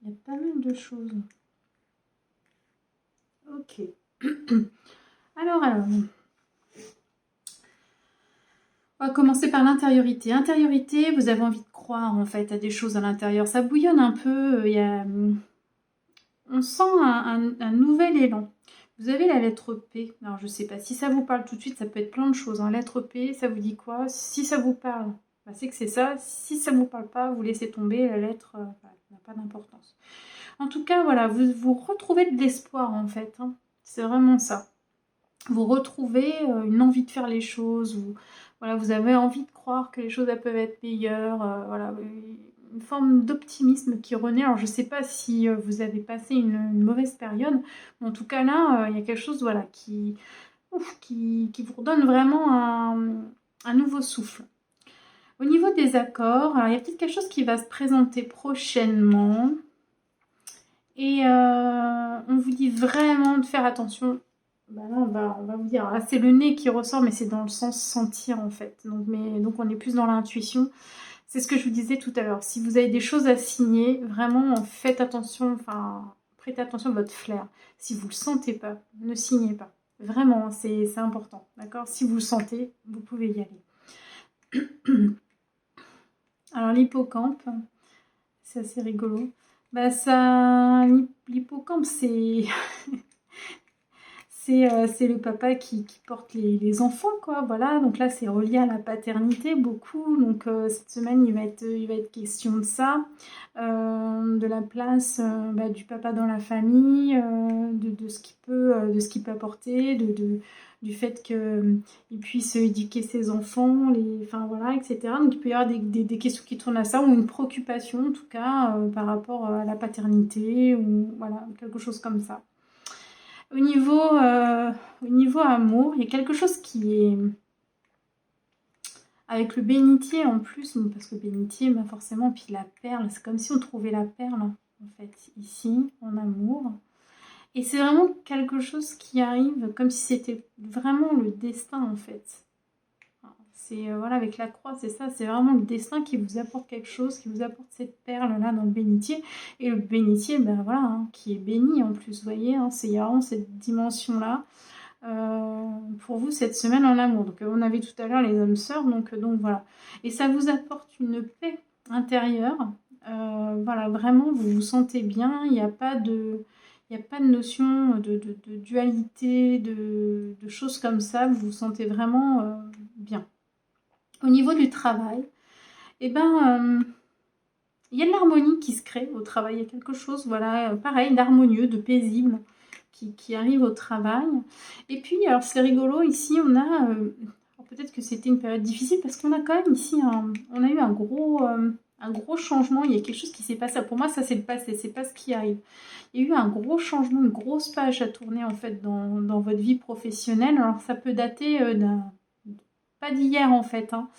il y a pas mal de choses. Ok. Alors. On va commencer par l'intériorité. Intériorité, vous avez envie de croire en fait à des choses à l'intérieur. Ça bouillonne un peu, on sent un nouvel élan. Vous avez la lettre P. Alors je ne sais pas si ça vous parle tout de suite, ça peut être plein de choses. Hein. Lettre P, ça vous dit quoi? Si ça vous parle, bah, c'est que c'est ça. Si ça ne vous parle pas, vous laissez tomber. La lettre n'a pas d'importance. En tout cas, voilà, vous retrouvez de l'espoir en fait. Hein. C'est vraiment ça. Vous retrouvez une envie de faire les choses, voilà, vous avez envie de croire que les choses elles peuvent être meilleures, voilà, une forme d'optimisme qui renaît. Alors je ne sais pas si vous avez passé une mauvaise période, mais en tout cas là, il y a quelque chose voilà, qui vous redonne vraiment un nouveau souffle. Au niveau des accords, alors il y a peut-être quelque chose qui va se présenter prochainement. Et on vous dit vraiment de faire attention. Bah là, on va vous dire, là c'est le nez qui ressort, mais c'est dans le sens sentir en fait. Donc on est plus dans l'intuition. C'est ce que je vous disais tout à l'heure. Si vous avez des choses à signer, vraiment faites attention, enfin prêtez attention à votre flair. Si vous ne le sentez pas, ne signez pas. Vraiment, c'est important. D'accord? Si vous le sentez, vous pouvez y aller. Alors l'hippocampe, c'est assez rigolo. Bah ça, l'hippocampe, c'est c'est le papa qui porte les enfants, quoi. Voilà, donc là, c'est relié à la paternité, beaucoup. Donc cette semaine, il va être question de ça, de la place du papa dans la famille, de ce qu'il peut apporter, du fait qu'il puisse éduquer ses enfants, enfin voilà, etc. Donc il peut y avoir des questions qui tournent à ça, ou une préoccupation en tout cas par rapport à la paternité, ou voilà, quelque chose comme ça. Au niveau amour, il y a quelque chose qui est avec le bénitier en plus, parce que le bénitier, bah forcément, puis la perle, c'est comme si on trouvait la perle en fait ici en amour. Et c'est vraiment quelque chose qui arrive comme si c'était vraiment le destin en fait. C'est voilà, avec la croix, c'est ça, c'est vraiment le destin qui vous apporte quelque chose, qui vous apporte cette perle là dans le bénitier. Et le bénitier, ben voilà, hein, qui est béni en plus, vous voyez, hein, il y a vraiment cette dimension là pour vous cette semaine en amour. Donc on avait tout à l'heure les âmes sœurs, donc voilà. Et ça vous apporte une paix intérieure. Voilà, vraiment, vous vous sentez bien, il n'y a pas de. Il n'y a pas de notion de dualité, de choses comme ça. Vous vous sentez vraiment bien. Au niveau du travail, eh ben, il y a de l'harmonie qui se crée au travail. Il y a quelque chose, voilà, pareil, d'harmonieux, de paisible qui arrive au travail. Et puis, alors c'est rigolo, ici on a, peut-être que c'était une période difficile parce qu'on a quand même ici, on a eu un gros changement. Il y a quelque chose qui s'est passé. Pour moi, ça c'est le passé, c'est pas ce qui arrive. Il y a eu un gros changement, une grosse page à tourner en fait dans votre vie professionnelle. Alors ça peut dater pas d'hier en fait, hein.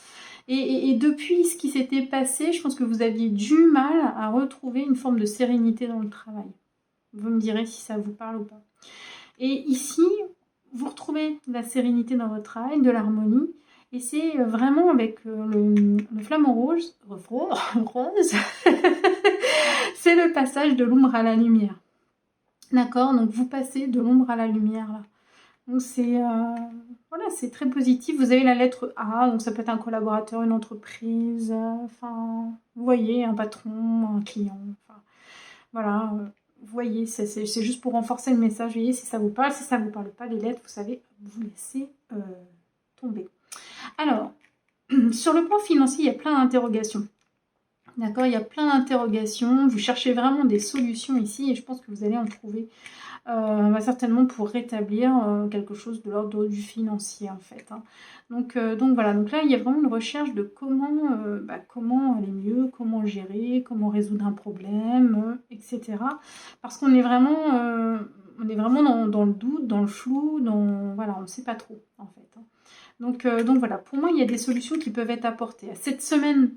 Et depuis ce qui s'était passé, je pense que vous aviez du mal à retrouver une forme de sérénité dans le travail. Vous me direz si ça vous parle ou pas. Et ici, vous retrouvez de la sérénité dans votre travail, de l'harmonie. Et c'est vraiment avec le flamant rose, c'est le passage de l'ombre à la lumière. D'accord? Donc vous passez de l'ombre à la lumière là. Donc c'est voilà, c'est très positif. Vous avez la lettre A, donc ça peut être un collaborateur, une entreprise, enfin, vous voyez, un patron, un client, enfin, voilà, vous voyez, c'est juste pour renforcer le message. Vous voyez, si ça vous parle, si ça ne vous parle pas, les lettres, vous savez, vous laissez tomber. Alors, sur le plan financier, il y a plein d'interrogations. D'accord, il y a plein d'interrogations. Vous cherchez vraiment des solutions ici et je pense que vous allez en trouver certainement pour rétablir quelque chose de l'ordre du financier en fait. Hein. Donc voilà, donc là il y a vraiment une recherche de comment aller mieux, comment gérer, comment résoudre un problème, etc. Parce qu'on est vraiment, dans le doute, dans le flou, voilà, on ne sait pas trop en fait. Hein. Donc voilà, pour moi il y a des solutions qui peuvent être apportées. Cette semaine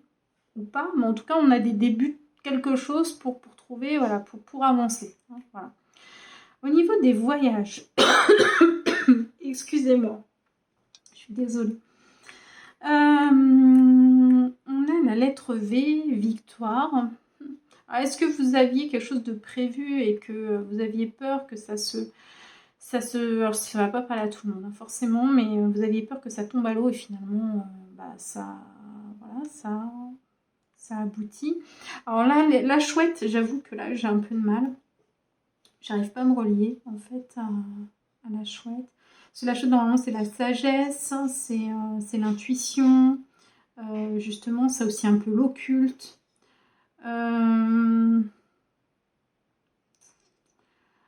ou pas, mais en tout cas on a des débuts, quelque chose pour trouver, voilà, pour avancer. Hein, voilà. Au niveau des voyages, excusez-moi, je suis désolée. On a la lettre V, victoire. Est-ce que vous aviez quelque chose de prévu et que vous aviez peur que alors ça va pas parler à tout le monde, hein, forcément, mais vous aviez peur que ça tombe à l'eau et finalement, voilà, ça aboutit. Alors là, la chouette, j'avoue que là, j'ai un peu de mal. J'arrive pas à me relier, en fait, à la chouette. Parce que la chouette, normalement, c'est la sagesse, hein, c'est l'intuition. Justement, ça aussi un peu l'occulte.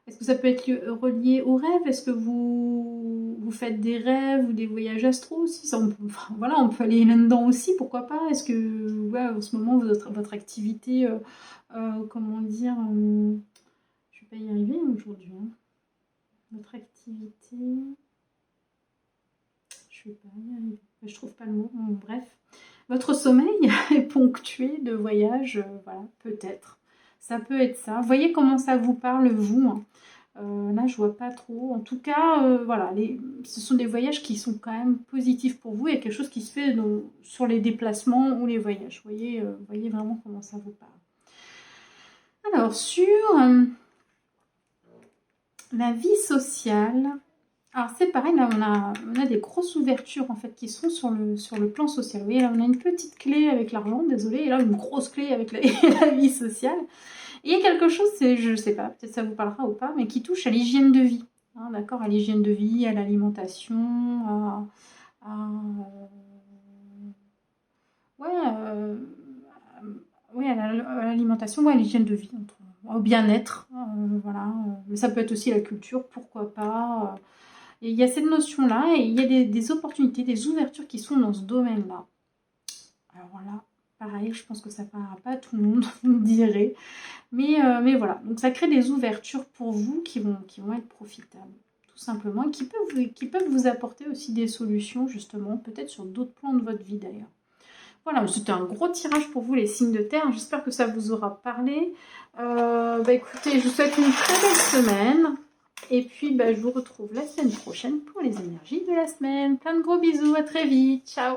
Est-ce que ça peut être relié aux rêves? Est-ce que vous faites des rêves ou des voyages astro aussi? Ça, enfin, voilà, on peut aller là-dedans aussi, pourquoi pas? Est-ce que ouais, en ce moment, votre activité, comment dire, je vais pas y arriver aujourd'hui, hein. Votre activité, je vais pas y arriver, je trouve pas le mot, bon, bref. Votre sommeil est ponctué de voyages, voilà, peut-être. Ça peut être ça. Voyez comment ça vous parle, vous, hein. Là, je vois pas trop. En tout cas, voilà, ce sont des voyages qui sont quand même positifs pour vous. Il y a quelque chose qui se fait sur les déplacements ou les voyages. Voyez vraiment comment ça vous parle. Alors, sur la vie sociale, alors c'est pareil, là on a des grosses ouvertures en fait qui sont sur le plan social. Vous voyez, là on a une petite clé avec l'argent, désolé, et là une grosse clé avec la vie sociale. Et il y a quelque chose, je ne sais pas, peut-être ça vous parlera ou pas, mais qui touche à l'hygiène de vie. Hein, d'accord, à l'hygiène de vie, à l'alimentation, ouais, ouais, à l'alimentation, ouais, à l'hygiène de vie, au bien-être, voilà. Mais ça peut être aussi la culture, pourquoi pas. Et il y a cette notion-là, et il y a des opportunités, des ouvertures qui sont dans ce domaine-là. Alors là, pareil, je pense que ça ne parlera pas à tout le monde, vous me direz. Mais voilà, donc ça crée des ouvertures pour vous qui vont être profitables, tout simplement, et qui peuvent vous apporter aussi des solutions, justement, peut-être sur d'autres plans de votre vie d'ailleurs. Voilà, c'était un gros tirage pour vous, les signes de terre. J'espère que ça vous aura parlé. Écoutez, je vous souhaite une très belle semaine. Et puis, je vous retrouve la semaine prochaine pour les énergies de la semaine. Plein de gros bisous, à très vite. Ciao!